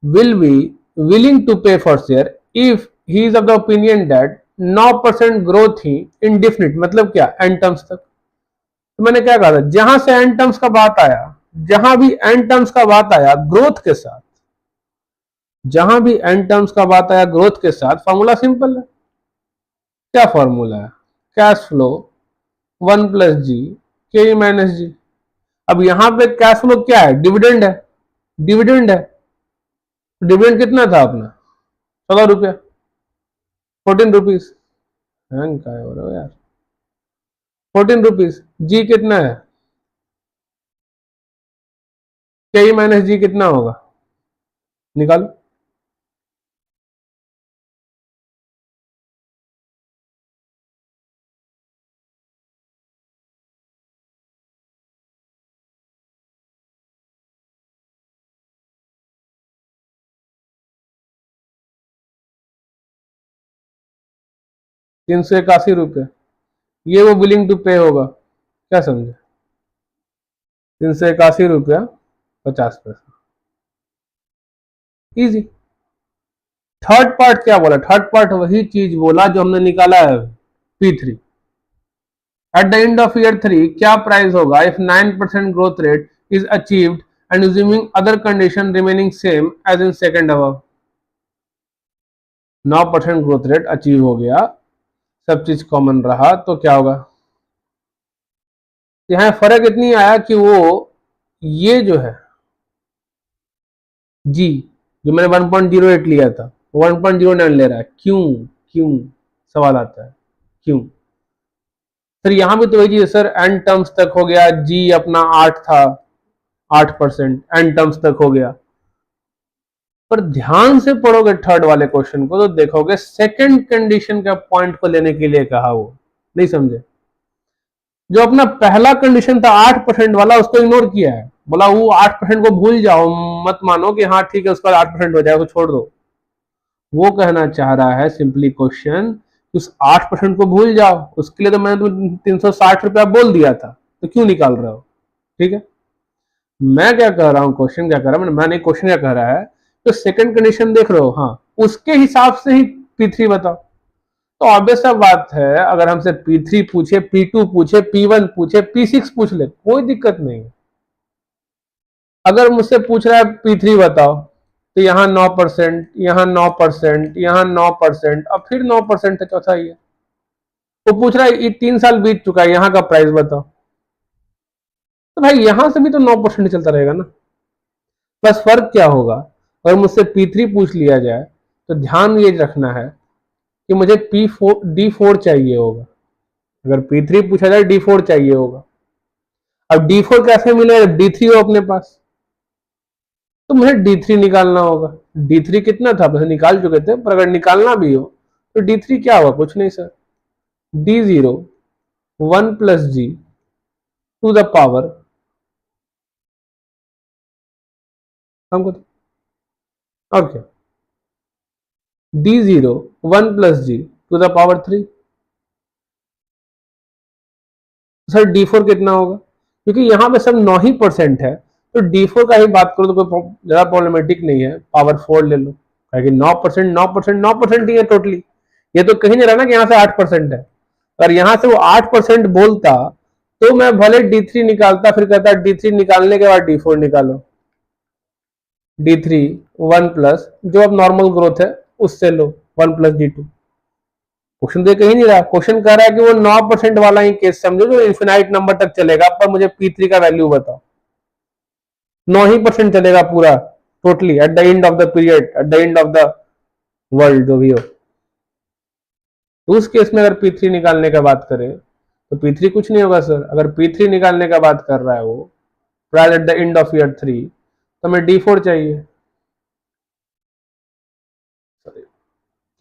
will be willing to pay for share if he is of the opinion that 9% growth he indefinite, मतलब क्या, एंड टर्म्स तक। तो मैंने क्या कहा था, जहां से एंड टर्म्स का बात आया, जहां भी एंड टर्म्स का बात आया ग्रोथ के साथ, जहां भी एंड टर्म्स का बात आया ग्रोथ के साथ, फॉर्मूला सिंपल है। क्या फॉर्मूला है, कैश फ्लो 1 प्लस जी के माइनस जी। अब यहां पे कैश फ्लो क्या है, डिविडेंड है, डिविडेंड है। डिविडेंड कितना था अपना, 16 रुपया, 14 रुपीज। हैंग का हो रहा हो यार, 14 रुपीज। जी कितना है, के माइनस जी कितना होगा, निकालो। ₹381, ये वो बिलिंग टू पे होगा, क्या समझे, ₹381.50। इजी। थर्ड पार्ट क्या बोला, थर्ड पार्ट वही चीज बोला जो हमने निकाला है P3। At the end of year 3 क्या प्राइस होगा if 9% growth rate is achieved and assuming other condition remaining same as in second above. 9% growth rate achieve हो गया, सब चीज कॉमन रहा, तो क्या होगा। यहाँ फर्क इतनी आया कि वो ये जो है जी, जो मैंने 1.08 लिया था 1.09 ले रहा है, क्यों, क्यों सवाल आता है, क्यों। सर यहां भी तो वही चीज है सर, एंड टर्म्स तक हो गया, जी अपना 8 था, 8% एंड टर्म्स तक हो गया। पर ध्यान से पढ़ोगे थर्ड वाले क्वेश्चन को तो देखोगे सेकंड कंडीशन का पॉइंट को लेने के लिए कहा वो नहीं समझे? जो अपना पहला कंडीशन था 8% वाला, उसको इग्नोर किया है, बोला वो 8% को भूल जाओ, मत मानो कि हाँ ठीक है उसका 8% हो जाएगा, तो छोड़ दो। वो कहना चाह रहा है सिंपली क्वेश्चन, उस 8% को भूल जाओ, उसके लिए तो मैंने तुम्हें 360 रुपया बोल दिया था, तो क्यों निकाल रहे हो? ठीक है, मैं क्या कह रहा हूँ, क्वेश्चन क्या कह रहा है, मैं नहीं, क्वेश्चन क्या कह रहा है, तो सेकंड कंडीशन देख रहे हो, हाँ उसके हिसाब से ही P3 बताओ। तो ऑब्वियस सा बात है, अगर हमसे P3 पूछे, P2 पूछे, P1 पूछे, P6 पूछ ले, कोई दिक्कत नहीं है। अगर मुझसे पूछ रहा है P3 बताओ, तो यहाँ 9%, यहाँ 9%, यहाँ 9%, अब फिर 9% है चौथा ये। वो पूछ रहा है ये 3 साल बीत चुका है, यहाँ का प्राइस बताओ, तो भाई यहां से भी तो 9% चलता रहेगा ना। बस फर्क क्या होगा, अगर मुझसे P3 पूछ लिया जाए तो ध्यान ये रखना है कि मुझे D4 चाहिए होगा। अगर P3 पूछा जाए D4 चाहिए होगा। अब D4 कैसे मिलेगा, D3 हो अपने पास, तो मुझे D3 निकालना होगा। D3 कितना था, वैसे निकाल चुके थे, पर अगर निकालना भी हो तो D3 क्या होगा, कुछ नहीं sir, D0 1 plus G to the power, हमको और क्या, D0 1 plus G to the power 3। Sir D4 कितना होगा, क्योंकि यहाँ पे सब 9% है, तो D4 का ही बात करो तो कोई ज्यादा प्रॉब्लमेटिक नहीं है, पावर 4 ले लो, क्योंकि 9% 9% 9% ही है टोटली। ये तो कहीं नहीं रहा ना कि यहाँ से 8% है। अगर यहाँ से वो 8% बोलता तो मैं भले D3 निकालता, फिर कहता D3 निकालने के बाद D4 निकालो, D3 1 प्लस जो अब नॉर्मल ग्रोथ है उससे लो 1 प्लस D2। क्वेश्चन तो कहीं नहीं रहा, क्वेश्चन कह रहा है कि वो 9% वाला ही केस समझो जो इन्फिनाइट नंबर तक चलेगा, पर मुझे P3 का वैल्यू बताओ। 9% चलेगा पूरा totally eight the end of the period, at the end of the world जो भी हो। तो उस केस में अगर P3 निकालने का बात करें तो P3 कुछ नहीं होगा सर। अगर P3 निकालने का बात कर रहा है वो price at the end of year 3, तो हमें D4 चाहिए,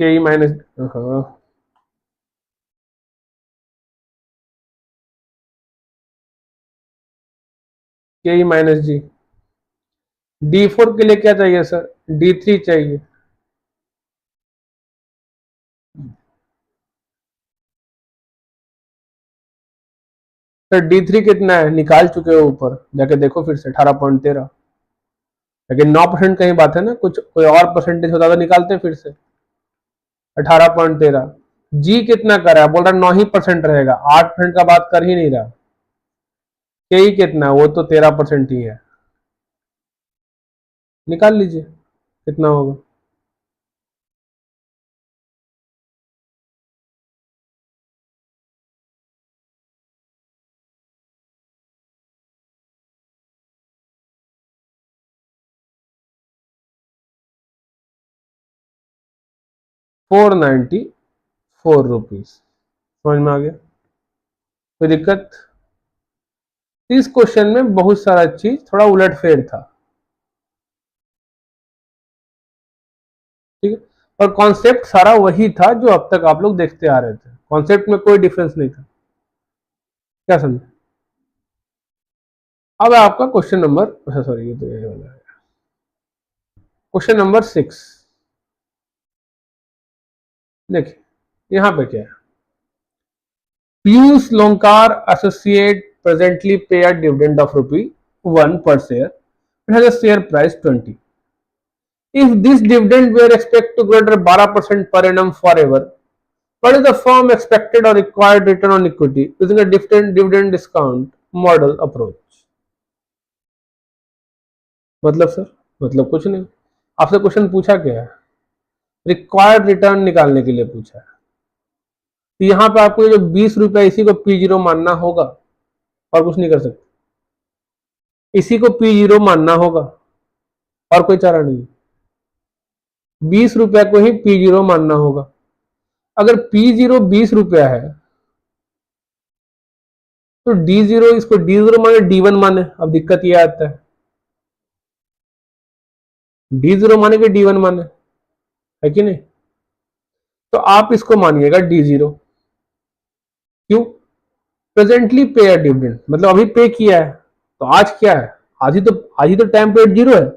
के ई माइनस, के ई माइनस जी। D4 के लिए क्या चाहिए सर, D3 चाहिए। सर D3 कितना है, निकाल चुके हो ऊपर जाके देखो फिर से 18.13, लेकिन 9% कहीं बात है ना, कुछ कोई और परसेंटेज होता तो निकालते फिर से। 18.13, जी कितना कर रहा है, बोल रहा 9% रहेगा, 8% का बात कर ही नहीं रहा। के ही कितना, वो तो 13% ही है, निकाल लीजिए कितना होगा। ₹494। समझ में आ गया, कोई दिक्कत? इस क्वेश्चन में बहुत सारा चीज थोड़ा उलटफेर था, ठीक है, और कॉन्सेप्ट सारा वही था जो अब तक आप लोग देखते आ रहे थे, कॉन्सेप्ट में कोई डिफरेंस नहीं था। क्या समझे? अब है आपका क्वेश्चन नंबर, अच्छा सॉरी ये तो यही वाला है, क्वेश्चन नंबर 6। देखिए यहां पे क्या है, Piyush Lonkar Associate presently pay a dividend of ₹1 per share. It has a share price 20. If this dividend were expected to grow at 12% per annum forever, what is the firm expected or required return on equity using a different dividend discount model approach? मतलब sir, मतलब कुछ नहीं, आपसे question पूछा क्या है, required return निकालने के लिए पूछा है। तो यहाँ पे आपको ये जो 20 रुपया इसी को P0 मानना होगा और कुछ नहीं कर सकते, इसी को P0 मानना होगा और कोई चारा नहीं, 20 रुपया को ही P0 मानना होगा। अगर P0 20 रुपया है तो D0 इसको D0 माने D1 माने, अब दिक्कत ये आता है, D0 माने कि D1 माने, है कि नहीं? तो आप इसको मानिएगा D0, क्यों? प्रेजेंटली पे अ डिविडेंड, मतलब अभी पे किया है, तो आज क्या है? आज ही तो टाइम पीरियड जीरो है,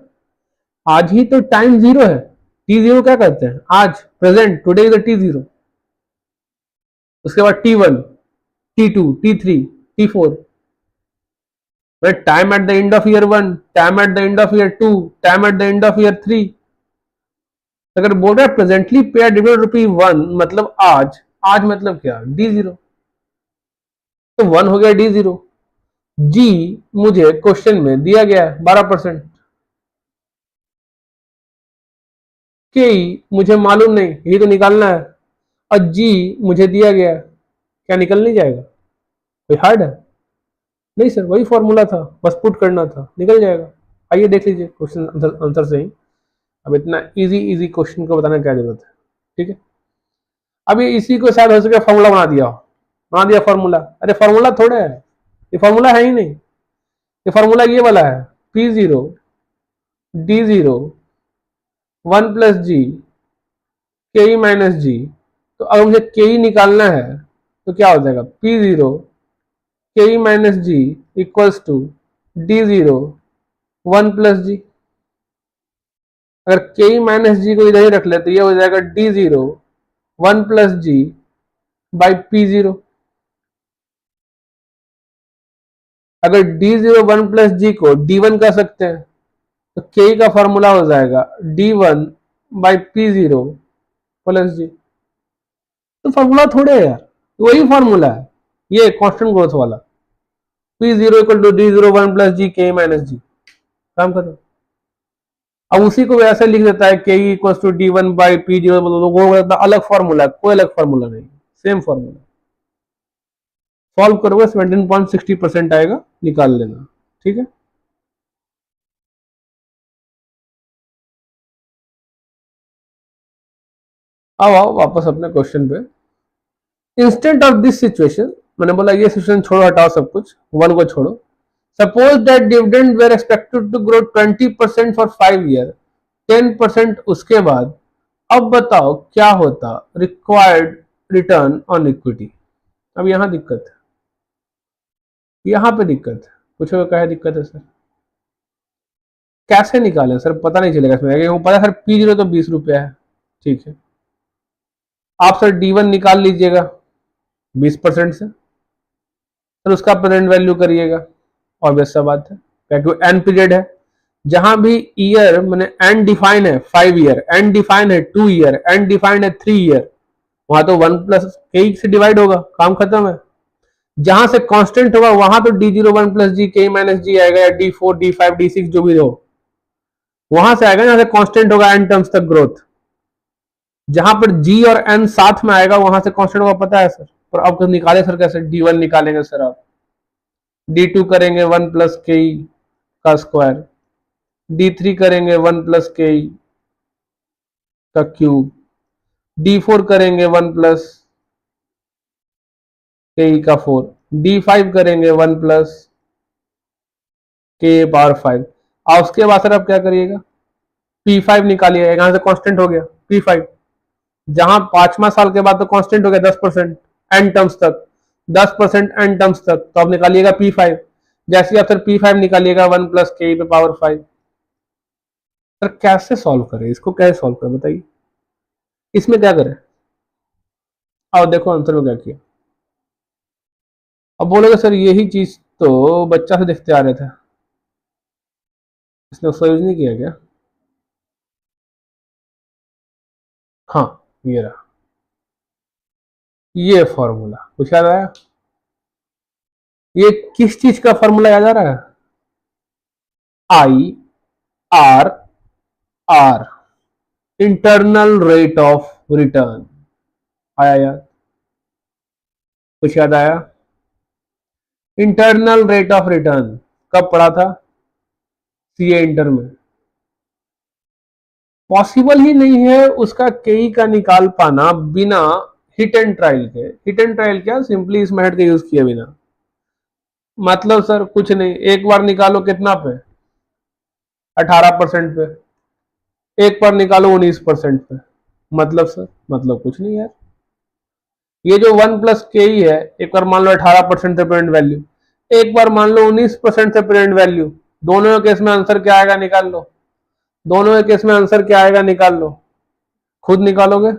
आज ही तो टाइम जीरो है। टी जीरो क्या कहते हैं? आज, present, today is the T zero. उसके बाद T1, T2, T3, T4, time eight the end of year 1, time eight the end of year 2, time eight the end of year 3। अगर बोल रहा है प्रेजेंटली पे डिविडेंड ₹1, मतलब आज, आज मतलब क्या? D0, तो 1 हो गया D0। जी मुझे क्वेश्चन में दिया गया है 12%, के मुझे मालूम नहीं, ये तो निकालना है, और जी मुझे दिया गया है, क्या निकल नहीं जाएगा? कोई हार्ड है? नहीं सर, वही फॉर्मूला था, बस पुट करना था, निकल जाएगा। आइए देख लीजिए क्वेश्चन आंसर से ही। अब इतना इजी इजी क्वेश्चन को बताने क्या जरूरत है, ठीक है। अभी इसी को शायद हो सके फॉर्मूला बना दिया फॉर्मूला। अरे फॉर्मूला थोड़े है, ये फॉर्मूला है ही नहीं, ये फॉर्मूला ये वाला है, P0 D0 1 प्लस जी के ई माइनस जी। तो अगर मुझे के ई निकालना है तो क्या हो जाएगा? P0 K E minus G equals to D0 1 plus G. अगर के ई माइनस जी को इधर ही रख ले तो ये हो जाएगा D0 1 plus ji by P0। अगर D0 1 प्लस जी को D1 कर सकते हैं तो के का फॉर्मूला हो जाएगा D1 बाई P0 प्लस जी। तो फॉर्मूला थोड़े है यार, वही फॉर्मूला है, ये कांस्टेंट ग्रोथ वाला, P0 equal to D0 1 plus जी के माइनस जी। काम खत्म। अब उसी को वैसे लिख देता है के equal to D1 by P0, वो अलग फॉर्मूला, कोई अलग फॉर्मूला नहीं, सेम फॉर्मूला। सॉल्व करोगे 17.60% आएगा, निकाल लेना, ठीक है। आओ आओ वापस अपने क्वेश्चन पे। इंस्टेंट ऑफ दिस सिचुएशन, मैंने बोला ये सिचुएशन छोड़ो, हटाओ सब कुछ, वन को छोड़ो। Suppose that dividend were expected to grow 20% for 5 year, 10% उसके बाद। अब बताओ क्या होता रिक्वायर्ड रिटर्न ऑन इक्विटी। अब यहां दिक्कत है, यहां पे दिक्कत है। पूछो क्या है दिक्कत है सर? कैसे निकालें सर? पता नहीं चलेगा इसमें, पता है सर P0 तो 20 रुपया है, ठीक है। आप सर D1 निकाल लीजिएगा 20% से, फिर उसका प्रेजेंट वैल्यू करिएगा, ऑब्वियस सा बात है, क्योंकि एन पीरियड है। जहां भी ईयर मैंने एन डिफाइन है 5 ईयर, एन डिफाइन है 2 ईयर, एन डिफाइन है 3 ईयर, वहां तो 1 प्लस के से डिवाइड होगा, काम खत्म है। जहां से कांस्टेंट होगा वहां तो D0 1 प्लस जी के माइनस जी आएगा, या D4 D5 D6 जो भी हो, वहां से आएगा जहां से कांस्टेंट होगा एन टर्म्स तक ग्रोथ। जहां पर जी और एन साथ में आएगा वहां से कांस्टेंट होगा, पता है सर। और अब निकाले सर कैसे? D1 निकालेंगे सर आप, D2 करेंगे 1 प्लस के का स्क्वायर, D3 करेंगे 1 प्लस के का क्यूब, D4 करेंगे 1 प्लस के का 4, D5 करेंगे 1 प्लस के पावर 5। और उसके बाद सर आप क्या करिएगा? P5 निकालिएगा, यहां से कांस्टेंट हो गया P5, जहां 5वां साल के बाद तो कांस्टेंट हो गया 10% एन टर्म्स तक, 10% एन टर्म्स तक, तो आप निकालिएगा P5। जैसे आप सर P5 निकालिएगा 1 प्लस के पे पावर 5। सर कैसे सॉल्व करें इसको, कैसे सॉल्व करें बताइए, इसमें क्या करें? आओ देखो आंसर में क्या किया। अब बोलोगे सर यही चीज तो बच्चा से देखते आ रहे थे, इसने उसका यूज नहीं किया क्या? हाँ, ये रहा, ये फॉर्मूला कुछ याद आया? ये किस चीज का फॉर्मूला याद आ रहा है? IRR, internal rate of return. आया यार? कुछ याद आया? इंटरनल रेट ऑफ रिटर्न कब पढ़ा था? सीए इंटर में। पॉसिबल ही नहीं है उसका केई का निकाल पाना बिना हिट एंड ट्रायल के। हिट एंड ट्रायल क्या? सिंपली इस मेथड का यूज किए बिना, मतलब सर कुछ नहीं, एक बार निकालो कितना पे? 18% पे, एक बार निकालो 19% पे, मतलब सर, मतलब कुछ नहीं यार। ये जो 1 प्लस के ही है, एक बार मान लो 18% से प्रेजेंट वैल्यू, एक बार मान लो 19% से प्रेजेंट वैल्यू। दोनों के केस में आंसर क्या आएगा निकाल लो, दोनों के केस में आंसर क्या आएगा निकाल लो, खुद निकालोगे,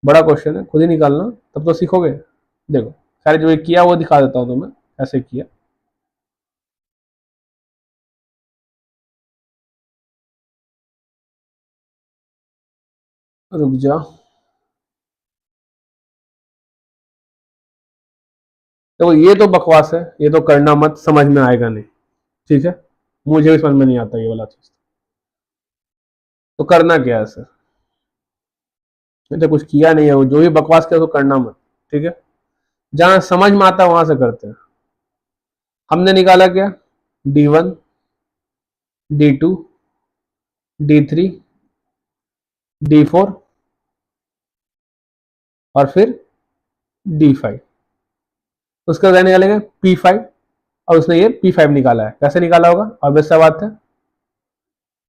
बड़ा क्वेश्चन है, खुद ही निकालना, तब तो सीखोगे। देखो सारे जो किया वो दिखा देता हूं तुम्हें कैसे किया। रुक जा, तो ये तो बकवास है, ये तो करना मत, समझ में आएगा नहीं, ठीक है, मुझे भी समझ में नहीं आता ये वाला चीज। तो करना क्या है सर, तो कुछ किया नहीं है, वो जो भी बकवास किया तो करना मत, ठीक है, जहां समझ में आता है वहां से करते हैं। हमने निकाला क्या, D1, D2, D3, D4 और फिर D5। उसके बाद निकालेंगे P5, और उसने ये P5 निकाला है, कैसे निकाला होगा, अब सा बात है।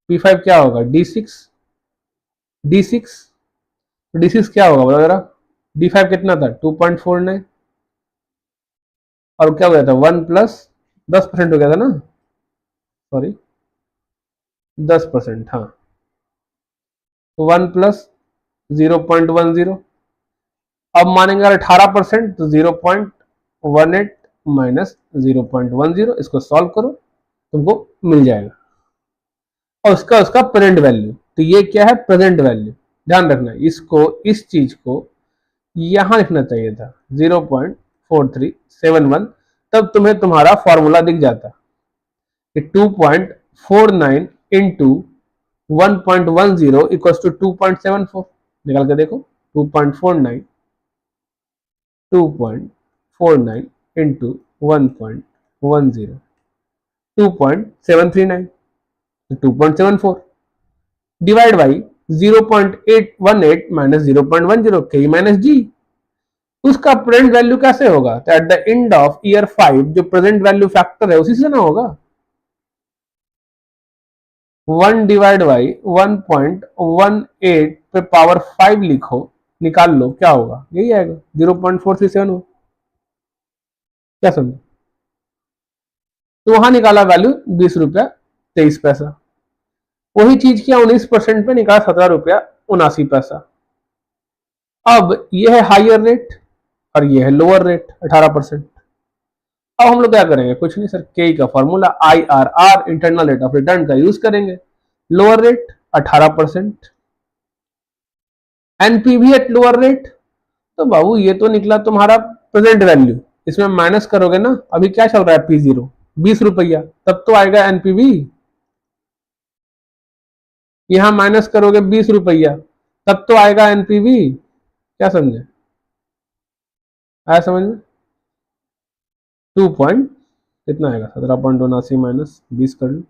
P5 क्या होगा, D6, D6, D6 क्या होगा बताओ जरा, D5 कितना था 2.49, और क्या हो गया था 1 प्लस 10% हो गया था ना, सॉरी 10%, हाँ, तो 1 प्लस 0.10, अब मानेंगे 18% तो 0.18 माइनस 0.10, इसको सॉल्व करो तुमको मिल जाएगा, और उसका उसका प्रेजेंट वैल्यू, तो ये क्या है प्रेजेंट वैल्यू, ध्यान रखना इसको, इस चीज को यहां लिखना चाहिए था 0.4371, तब तुम्हें तुम्हारा फॉर्मूला दिख जाता कि 2.49 इंटू 1.10 इक्वल्स टू 2.74, निकाल के देखो 2.49 इंटू 1.10 2.739, 2.74 डिवाइड बाई 0.818 माइनस 0.10 के माइनस जी। उसका प्रेजेंट वैल्यू कैसे होगा, तो eight the end of year 5 जो प्रेजेंट वैल्यू फैक्टर है उसी से ना होगा, 1 डिवाइड बाई 1.18 पे पावर 5 लिखो, निकाल लो क्या होगा, यही आएगा 0.437 क्या समझे। तो वहां निकाला वैल्यू 20 रुपया 23 पैसा, वही चीज किया 19% पे निकाला 17 रुपया 79 पैसा। अब ये है हायर रेट और ये है लोअर रेट 18%। अब हम लोग क्या करेंगे, कुछ नहीं सर, के का formula IRR internal rate of return का यूज करेंगे, lower rate 18%, NPV at lower rate, तो बाबू ये तो निकला तुम्हारा प्रेजेंट वैल्यू, इसमें माइनस करोगे ना, अभी क्या चल रहा है P0 20 रुपया, तब तो आएगा एनपीवी, यहां माइनस करोगे 20 रुपया, तब तो आएगा एनपीवी, क्या समझे, आया समझ में, 2 पॉइंट कितना आएगा 17.79 माइनस 20 कर लो,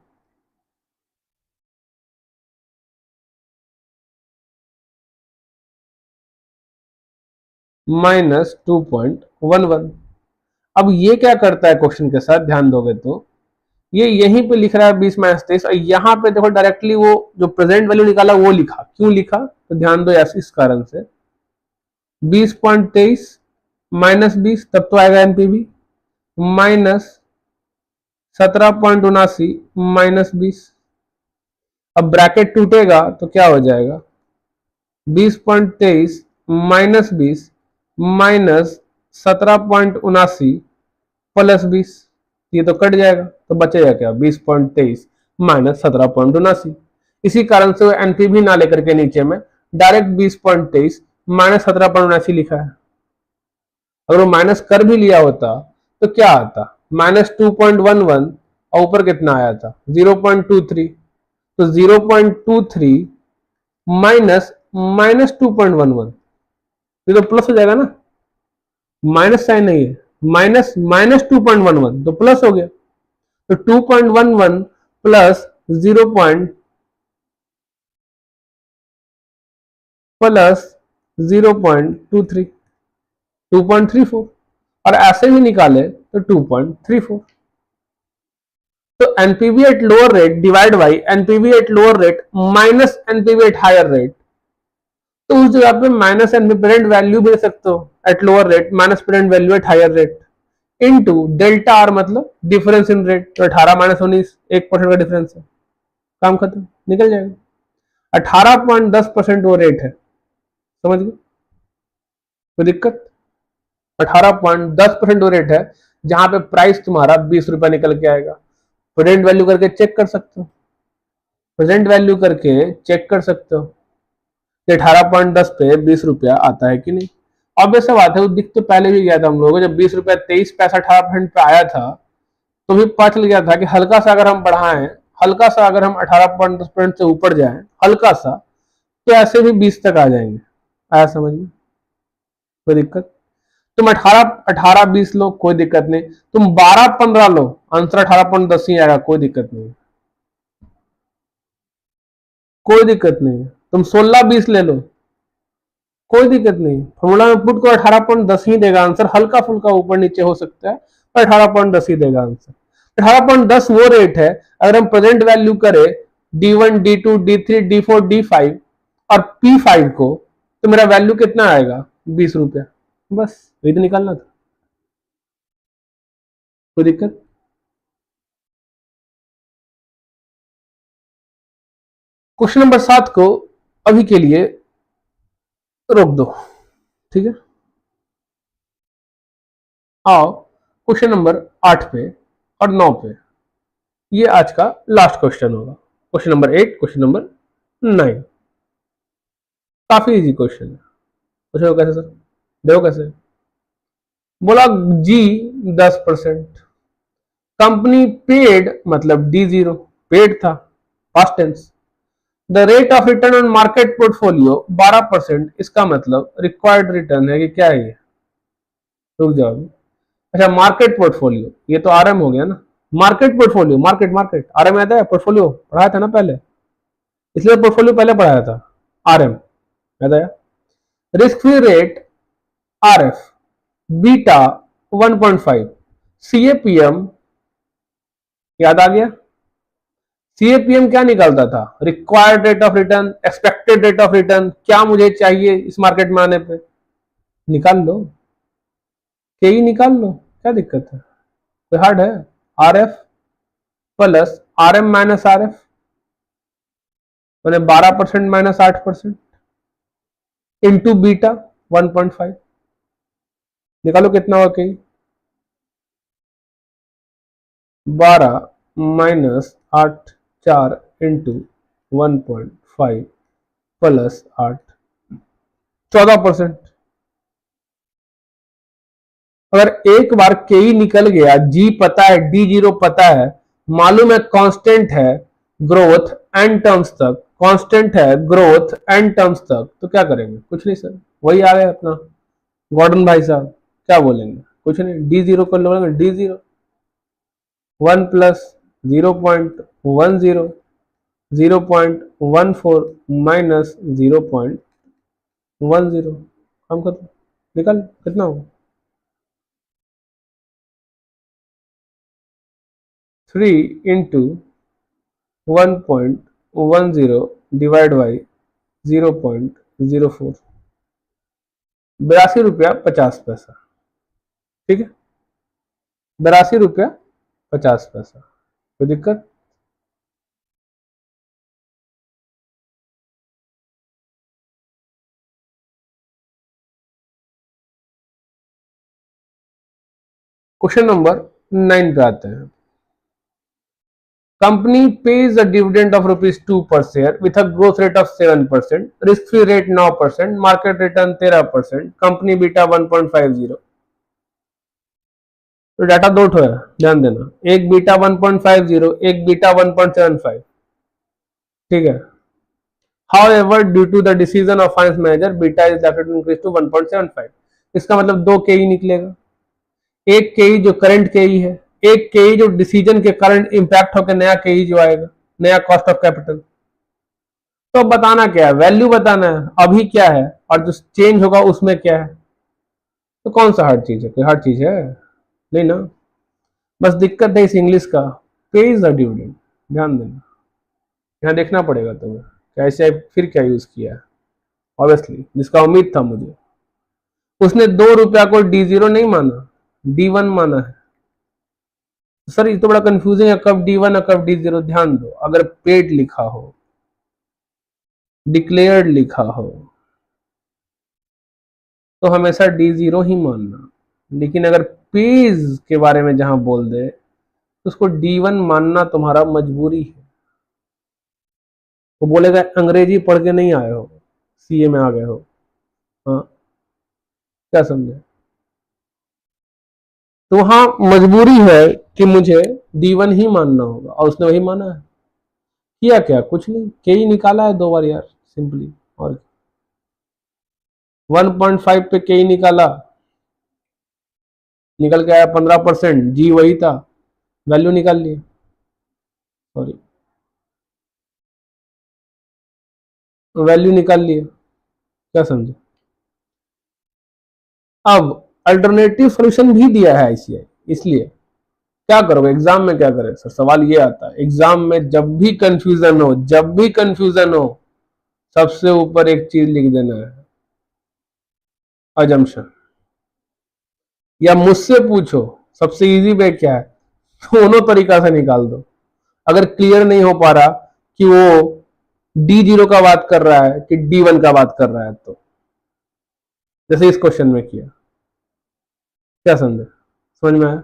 माइनस 2.11। अब ये क्या करता है क्वेश्चन के साथ ध्यान दोगे तो, ये यहीं पे लिख रहा है 20 - 23, और यहाँ पे देखो डायरेक्टली वो जो प्रेजेंट वैल्यू निकाला वो लिखा, क्यों लिखा तो ध्यान दो, इस कारण से 20.23 माइनस 20 तब तो आएगा एनपीवी, माइनस 17.79 माइनस 20, अब ब्रैकेट टूटेगा तो क्या हो जाएगा 20.23 माइनस 20 माइनस 17.79 प्लस 20, ये तो कट जाएगा तो बचेगा क्या 20.23 माइनस 17.79। इसी कारण से वो एनपीवी ना लेकर के नीचे में डायरेक्ट 20.23 माइनस 17.79 लिखा है। अगर वो माइनस कर भी लिया होता तो क्या आता, -2.11 और ऊपर कितना आया था 0.23, तो 0.23 माइनस -2.11, ये तो प्लस हो जाएगा ना, माइनस साइन नहीं है, माइनस -2.11 तो प्लस हो गया, तो 2.11 प्लस 0. प्लस 0.23 2.34, और ऐसे ही निकाले तो 2.34। तो NPV at lower rate divide by NPV at lower rate minus NPV at higher rate, तो उस जगह पे माइनस एन प्रेजेंट वैल्यू भी दे सकते हो at lower rate, minus present value at higher rate, into delta R मतलब difference in rate. तो 18 माइनस 19 1% का डिफरेंस है, काम खत्म, निकल जाएगा। 18.10% वो रेट है, समझ गए, कोई दिक्कत? 18.10% वो रेट है जहां पे प्राइस तुम्हारा 20 रुपया निकल के आएगा। प्रेजेंट वैल्यू करके चेक कर सकते हो, प्रेजेंट वैल्यू करके चेक कर सकते हो 18.10 पे 20 रुपया आता है कि नहीं। ऑब्वियस सा बात है, वो दिख तो पहले भी गया था हम लोगों को, जब 20 रुपया 23 पैसा 18% पे आया था तो भी पता चल गया था कि हल्का सा अगर हम बढ़ाएं, हल्का सा अगर हम 18.10% से ऊपर जाएं, हल्का सा, तो ऐसे भी 20 तक आ जाएंगे। आया समझ में, कोई दिक्कत? तुम 18-20 लो, कोई दिक्कत नहीं। तुम 12-15 लो, आंसर 18.10 ही आएगा, कोई दिक्कत नहीं, कोई दिक्कत नहीं। तुम 16-20 ले लो, कोई दिक्कत नहीं। फॉर्मूला में पुट को 18.10 ही देगा आंसर, हल्का फुल्का ऊपर नीचे हो सकता है पर 18.10 ही देगा आंसर। 18.10 वो रेट है, अगर हम प्रेजेंट वैल्यू करें D1, D2, D3, D4, D5 और P5 को, तो मेरा वैल्यू कितना आएगा? 20 रुपया, बस वही तो निकालना था, कोई दिक्कत? क्वेश्चन नंबर 7 को अभी के लिए रोक दो, ठीक है। आओ क्वेश्चन नंबर 8 पे और 9 पे, ये आज का लास्ट क्वेश्चन होगा। क्वेश्चन नंबर 8, क्वेश्चन नंबर 9, काफी इजी क्वेश्चन है। पूछो कैसे सर, देखो कैसे। बोला जी 10%, कंपनी पेड मतलब D0 पेड था, past tense. The rate of return on market portfolio 12%, इसका मतलब रिक्वायर्ड रिटर्न है कि क्या है ये? रुक जाओ। अच्छा, मार्केट पोर्टफोलियो, ये तो आरएम हो गया ना। Market portfolio, market market RM याद है, पोर्टफोलियो पढ़ाया था ना पहले, इसलिए पोर्टफोलियो पहले पढ़ाया था। आरएम याद आया। Risk free rate RF beta 1.5, CAPM याद आ गया। सीएपीएम क्या निकालता था? Required rate of return, expected rate of return, क्या मुझे चाहिए इस मार्केट में आने पे, निकाल लो, के निकाल लो, क्या दिक्कत है, कोई हार्ड है? RF plus RM minus RF मैंने 12% माइनस 8% इंटू बीटा 1.5, निकालो कितना हुआ के? 12 माइनस 8 4 इंटू 1.5 प्लस 8, 14%। अगर एक बार के ही निकल गया, जी पता है, D0 पता है, मालूम है कांस्टेंट है ग्रोथ एंड टर्म्स तक, कांस्टेंट है ग्रोथ एंड टर्म्स तक, तो क्या करेंगे? कुछ नहीं सर, वही आ गया अपना गॉर्डन भाई साहब, क्या बोलेंगे? कुछ नहीं, D0 को लोगे, D0 1 प्लस 0.10 0.14 माइनस 0.10, हम खत्म, निकल कितना होगा? 3 इंटू 1.10 डिवाइड बाई 0.04, 82 रुपया 50 पैसा, ठीक है, 82 रुपया 50 पैसा, कोई दिक्कत? क्वेश्चन नंबर 9 पे आते हैं। Company pays a dividend of ₹2 per share with a growth rate of 7%, risk free rate 9%, market return 13%, company beta 1.50। तो डाटा दो ठो है, ध्यान देना, एक बीटा 1.50, एक बीटा 1.75, ठीक है। However, due to the decision of finance manager, beta is likely to increase to 1.75। इसका मतलब दो के निकलेगा, एक के जो करंट के है, एक के जो डिसीजन के कारण इंपैक्ट होकर नया के जो आएगा, नया कॉस्ट ऑफ कैपिटल। तो अब बताना क्या है? वैल्यू बताना है, अभी क्या है और जो चेंज होगा उसमें क्या है। तो कौन सा हार्ड चीज है? कोई हार्ड चीज है नहीं ना, बस दिक्कत है इस इंग्लिश का, पे इज द डिविडेंड, ध्यान देना, यहाँ देखना पड़ेगा तुम्हें कैसे फिर क्या यूज किया है, ऑब्वियसली, जिसका उम्मीद था मुझे। उसने 2 रुपया को D0 नहीं माना, D1 माना है। सर ये तो बड़ा कंफ्यूजिंग है, कब D1 और कब D0। ध्यान दो, अगर पेड लिखा हो, डिक्लेयर्ड लिखा हो, तो हमेशा D0 ही मानना। लेकिन अगर पेज के बारे में जहां बोल दे तो उसको D1 मानना तुम्हारा मजबूरी है। वो बोलेगा अंग्रेजी पढ़ के नहीं आए हो, सीए में आ गए हो। हाँ, क्या समझे? तो वहां मजबूरी है कि मुझे D1 ही मानना होगा, और उसने वही माना है। किया क्या? कुछ नहीं, के ही निकाला है 2 बार यार, सिंपली। और 1.5 पे के ही निकाला, निकल के आया 15%, जी वही था, वैल्यू निकाल लिया। सॉरी, वैल्यू निकाल लिया। क्या समझे? अब अल्टरनेटिव सॉल्यूशन भी दिया है आईसीआई, इसलिए क्या करोगे एग्जाम में? क्या करें सर? सवाल ये आता है एग्जाम में, जब भी कंफ्यूजन हो, जब भी कंफ्यूजन हो, सबसे ऊपर एक चीज लिख देना है, अजम्पशन। या मुझसे पूछो, सबसे इजी वे क्या है, दोनों तरीका से निकाल दो। अगर क्लियर नहीं हो पा रहा कि वो D0 का बात कर रहा है कि D1 का बात कर रहा है, तो जैसे इस क्वेश्चन में किया। क्या समझे? समझ में आया?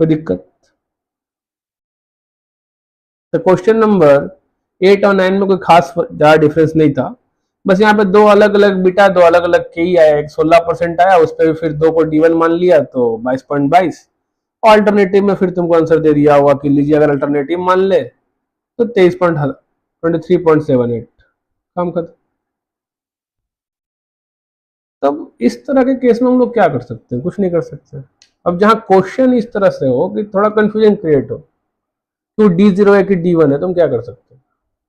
कोई दिक्कत? तो क्वेश्चन नंबर 8 और 9 में कोई खास ज्यादा डिफरेंस नहीं था, बस यहाँ पे दो अलग अलग बीटा, दो अलग अलग के ही आया। एक 16% आया, उस पर फिर 2 को D1 मान लिया तो 22.22, और अल्टरनेटिव में फिर तुमको आंसर दे दिया हुआ कि लीजिए अगर अल्टरनेटिव मान ले तो 23.78। काम खत्म। तब इस तरह के केस में हम लोग क्या कर सकते हैं? कुछ नहीं कर सकते। अब जहां क्वेश्चन इस तरह से हो कि थोड़ा कंफ्यूजन क्रिएट हो, तो D0 है कि D1 है, तुम क्या कर सकते हो?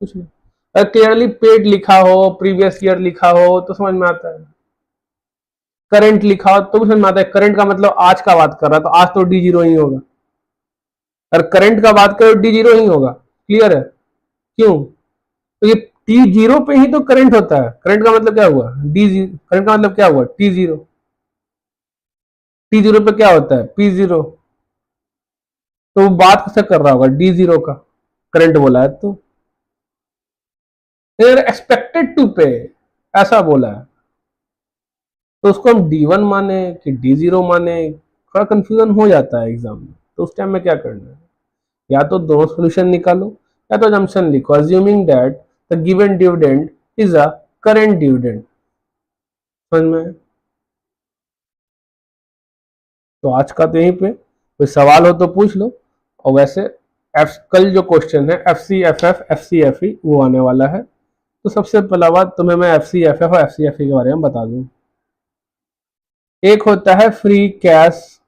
कुछ नहीं। अगर क्लियरली पेड लिखा हो, प्रीवियस ईयर लिखा हो, तो समझ में आता है। करंट लिखा हो तो भी समझ में आता है, करंट का मतलब आज का बात कर रहा है, तो आज तो D0 ही होगा। अगर करंट का बात करो D0 ही होगा। क्लियर है? क्यों? तो ये T0 पे ही तो करंट होता है। करंट का मतलब क्या हुआ? D0। करंट का मतलब क्या हुआ? T0। T0 पे क्या होता है? P0। तो वो बात कैसे कर रहा होगा? D0 का करंट बोला है तो फिर एक्सपेक्टेड टू पे ऐसा बोला है, तो उसको हम D1 माने कि D0 माने, थोड़ा कंफ्यूजन हो जाता है एग्जाम में। तो उस टाइम में क्या करना है, या तो दोनों सोल्यूशन निकालो, या तो assumption लिखो, assuming that the given dividend is a current dividend। समझ में? तो आज का तो यहीं पे, कोई सवाल हो तो पूछ लो। और वैसे कल जो क्वेश्चन है FCFF FCFE वो आने वाला है, तो सबसे पहला बात तुम्हें मैं FCFF और FCFE के बारे में बता दूं। एक होता है free cash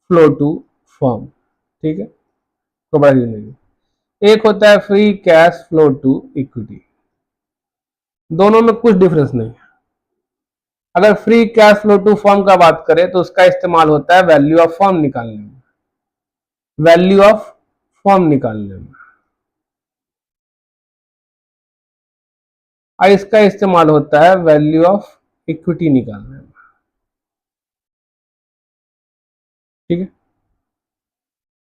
flow to firm, ठीक है, तो बड़ा नहीं। एक होता है free cash flow to equity. दोनों में कुछ डिफरेंस नहीं है। अगर free cash flow to firm का बात करें तो उसका इस्तेमाल होता है वैल्यू ऑफ फर्म निकालने में, वैल्यू ऑफ फर्म निकालने में। और इसका इस्तेमाल होता है वैल्यू ऑफ इक्विटी निकालने में। ठीक है?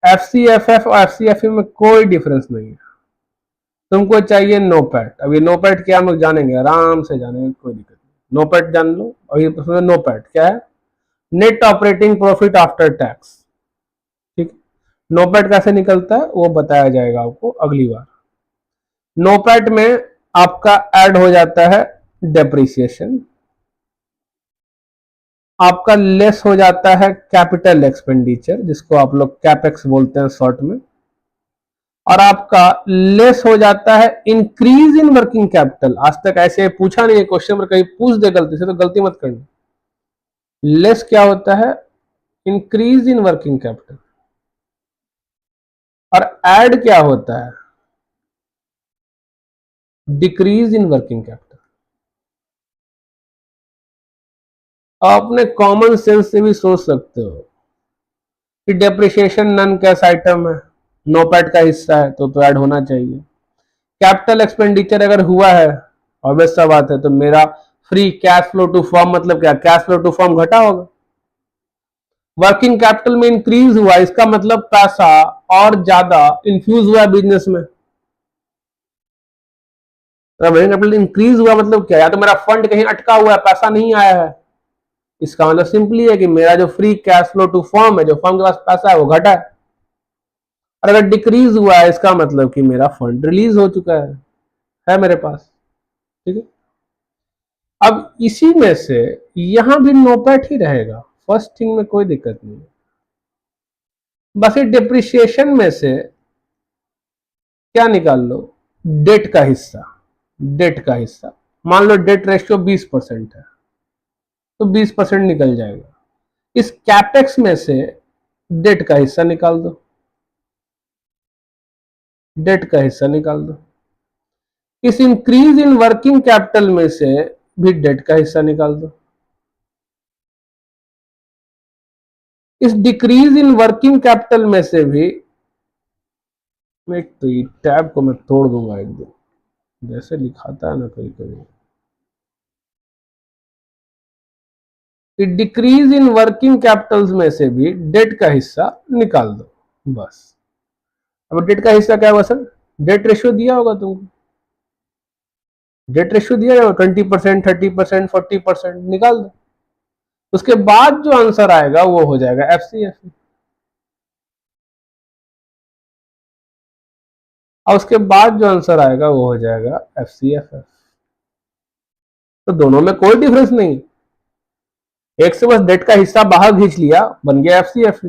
FCFF और FCFE में कोई डिफरेंस नहीं है। तुमको चाहिए नोपैट। अभी नोपैट क्या हम लोग जानेंगे, आराम से जानेंगे, कोई दिक्कत नहीं। नोपैट जान लो। अभी नोपैट क्या है? Net operating profit after tax. ठीक, नोपैट कैसे निकलता है वो बताया जाएगा आपको अगली बार। नोपैट में आपका ऐड हो जाता है डेप्रिसिएशन, आपका लेस हो जाता है कैपिटल एक्सपेंडिचर, जिसको आप लोग कैपेक्स बोलते हैं शॉर्ट में, और आपका लेस हो जाता है इंक्रीज इन वर्किंग कैपिटल। आज तक ऐसे पूछा नहीं है क्वेश्चन, पर कहीं पूछ दे गलती से तो गलती मत करना। लेस क्या होता है? Increase in working capital. और ऐड क्या होता है? Decrease in working capital. आप अपने कॉमन सेंस से भी सोच सकते हो कि डेप्रिसिएशन नन कैश आइटम है, नोपैट का हिस्सा है, तो ऐड होना चाहिए। कैपिटल एक्सपेंडिचर अगर हुआ है ऑब्वियस सा बात है। तो मेरा free cash flow to form मतलब क्या, कैश फ्लो टू फॉर्म घटा होगा। वर्किंग कैपिटल में इंक्रीज हुआ, इसका मतलब पैसा और ज्यादा इन्फ्यूज हुआ बिजनेस में। वर्किंग कैपिटल इंक्रीज हुआ मतलब क्या, या तो मेरा फंड कहीं अटका हुआ है, पैसा नहीं आया है, इसका मतलब सिंपली है कि मेरा जो free cash flow to form है, जो फॉर्म के पास पैसा है वो घटा है। और अगर डिक्रीज हुआ है इसका मतलब कि मेरा फंड रिलीज हो चुका है मेरे पास। ठीक है, अब इसी में से यहां भी नोपैट ही रहेगा, फर्स्ट थिंग में कोई दिक्कत नहीं है। बस ये डिप्रिसिएशन में से क्या निकाल लो, डेट का हिस्सा। डेट का हिस्सा मान लो डेट रेशियो 20% है, तो 20% निकल जाएगा। इस कैपेक्स में से डेट का हिस्सा निकाल दो, डेट का हिस्सा निकाल दो। इस इंक्रीज इन वर्किंग कैपिटल में से भी डेट का हिस्सा निकाल दो। इस डिक्रीज इन वर्किंग कैपिटल में से भी, एक तो ये टैब को मैं तोड़ दूंगा एक दिन, जैसे लिखाता है ना कभी कभी। डिक्रीज इन वर्किंग कैपिटल्स में से भी डेट का हिस्सा निकाल दो बस। अब डेट का हिस्सा क्या होगा सर, डेट रेशियो दिया होगा तुमको, डेट रेशियो दिया होगा 20%, 30%, 40%, निकाल दो। उसके बाद जो आंसर आएगा वो हो जाएगा एफसीएफ, और उसके बाद जो आंसर आएगा वो हो जाएगा एफसीएफ। तो दोनों में कोई डिफरेंस नहीं, एक से बस डेट का हिस्सा बाहर खींच लिया, बन गया एफसीएफ।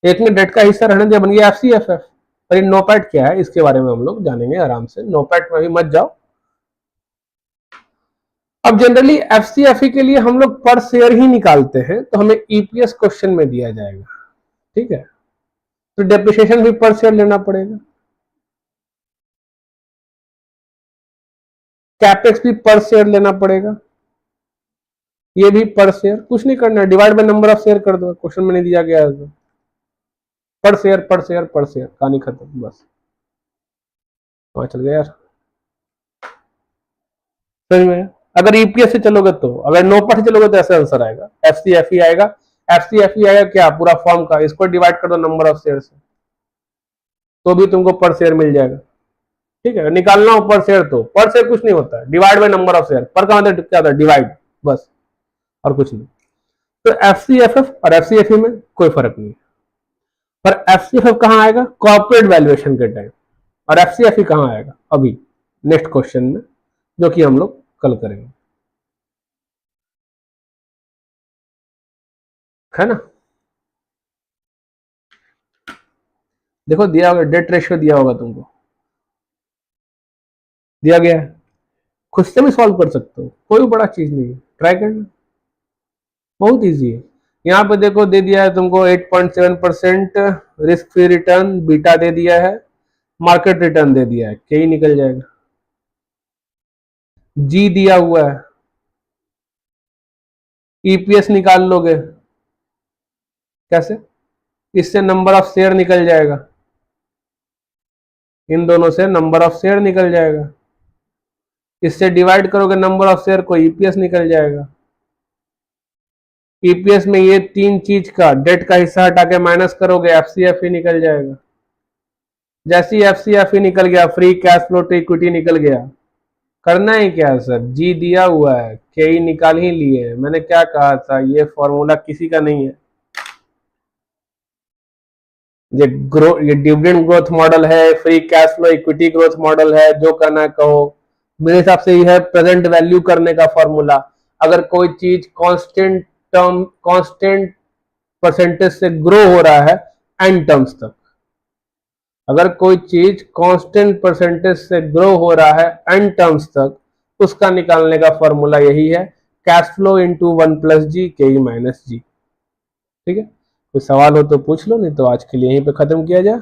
एक ने डेट का हिस्सा रहने दिया, बन गया एफसीएफएफ। और ये नोपैट क्या है इसके बारे में हम लोग जानेंगे आराम से, नोपैट में भी मत जाओ। अब जनरली एफसीएफई के लिए हम लोग पर शेयर ही निकालते हैं, तो हमें ईपीएस क्वेश्चन में दिया जाएगा। ठीक है, तो डेप्रिसिएशन भी पर शेयर लेना पड़ेगा, कैपेक्स भी पर शेयर लेना पड़ेगा, ये भी पर शेयर। कुछ नहीं करना, divide by number of share कर दो, क्वेश्चन में नहीं दिया गया है तो पर शेयर पर शेयर पर शेयर, कहानी खत्म बस। तो चल गया यार समझ में। अगर ईपीएस से चलोगे तो, अगर नोपैट से चलोगे तो ऐसा आंसर आएगा, एफसीएफई आएगा। एफसीएफई आएगा क्या, पूरा फॉर्म का, इसको डिवाइड कर दो नंबर ऑफ शेयर से, तो भी तुमको पर शेयर मिल जाएगा। ठीक है, निकालना हो पर शेयर, तो पर शेयर कुछ नहीं होता है, divide by number of share, पर का मतलब क्या होता है, डिवाइड, बस, और कुछ नहीं। तो एफसीएफएफ और एफसीएफई में कोई फर्क नहीं है। पर एफसीएफएफ कहां आएगा, कॉर्पोरेट वैल्यूएशन के टाइम, और एफसीएफई कहां आएगा अभी नेक्स्ट क्वेश्चन में, जो कि हम लोग कल करेंगे, है ना। देखो दिया होगा, डेट रेशियो दिया होगा तुमको, दिया गया है, खुद से भी सॉल्व कर सकते हो, कोई बड़ा चीज नहीं है, ट्राई करना, बहुत इजी है। यहाँ पे देखो दे दिया है तुमको 8.7% रिस्क फ्री रिटर्न, बीटा दे दिया है, मार्केट रिटर्न दे दिया है, के ही निकल जाएगा। जी दिया हुआ है, ईपीएस निकाल लोगे कैसे, इससे नंबर ऑफ शेयर निकल जाएगा, इन दोनों से नंबर ऑफ शेयर निकल जाएगा, इससे डिवाइड करोगे नंबर ऑफ शेयर को, ईपीएस निकल जाएगा। ईपीएस में ये तीन चीज का डेट का हिस्सा हटा के माइनस करोगे, एफसीएफ ही निकल जाएगा। जैसे ही एफसीएफ ही निकल गया, free cash flow to equity निकल गया। करना ही क्या है सर, जी दिया हुआ है, के ही निकाल ही लिए, मैंने क्या कहा था, ये फॉर्मूला किसी का नहीं है। ये डिविडेंड ग्रोथ मॉडल है, free cash flow equity growth model है, जो करना है कहो। मेरे हिसाब से ये है प्रेजेंट वैल्यू करने का फॉर्मूला। अगर कोई चीज कांस्टेंट टर्म, कांस्टेंट परसेंटेज से ग्रो हो रहा है एंड टर्म्स तक, अगर कोई चीज कांस्टेंट परसेंटेज से ग्रो हो रहा है एंड टर्म्स तक, उसका निकालने का फॉर्मूला यही है, कैश फ्लो इंटू 1+G के माइनस जी। ठीक है, कोई सवाल हो तो पूछ लो, नहीं तो आज के लिए यहीं पे खत्म किया जाए।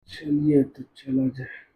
चलिए तो चला जाए।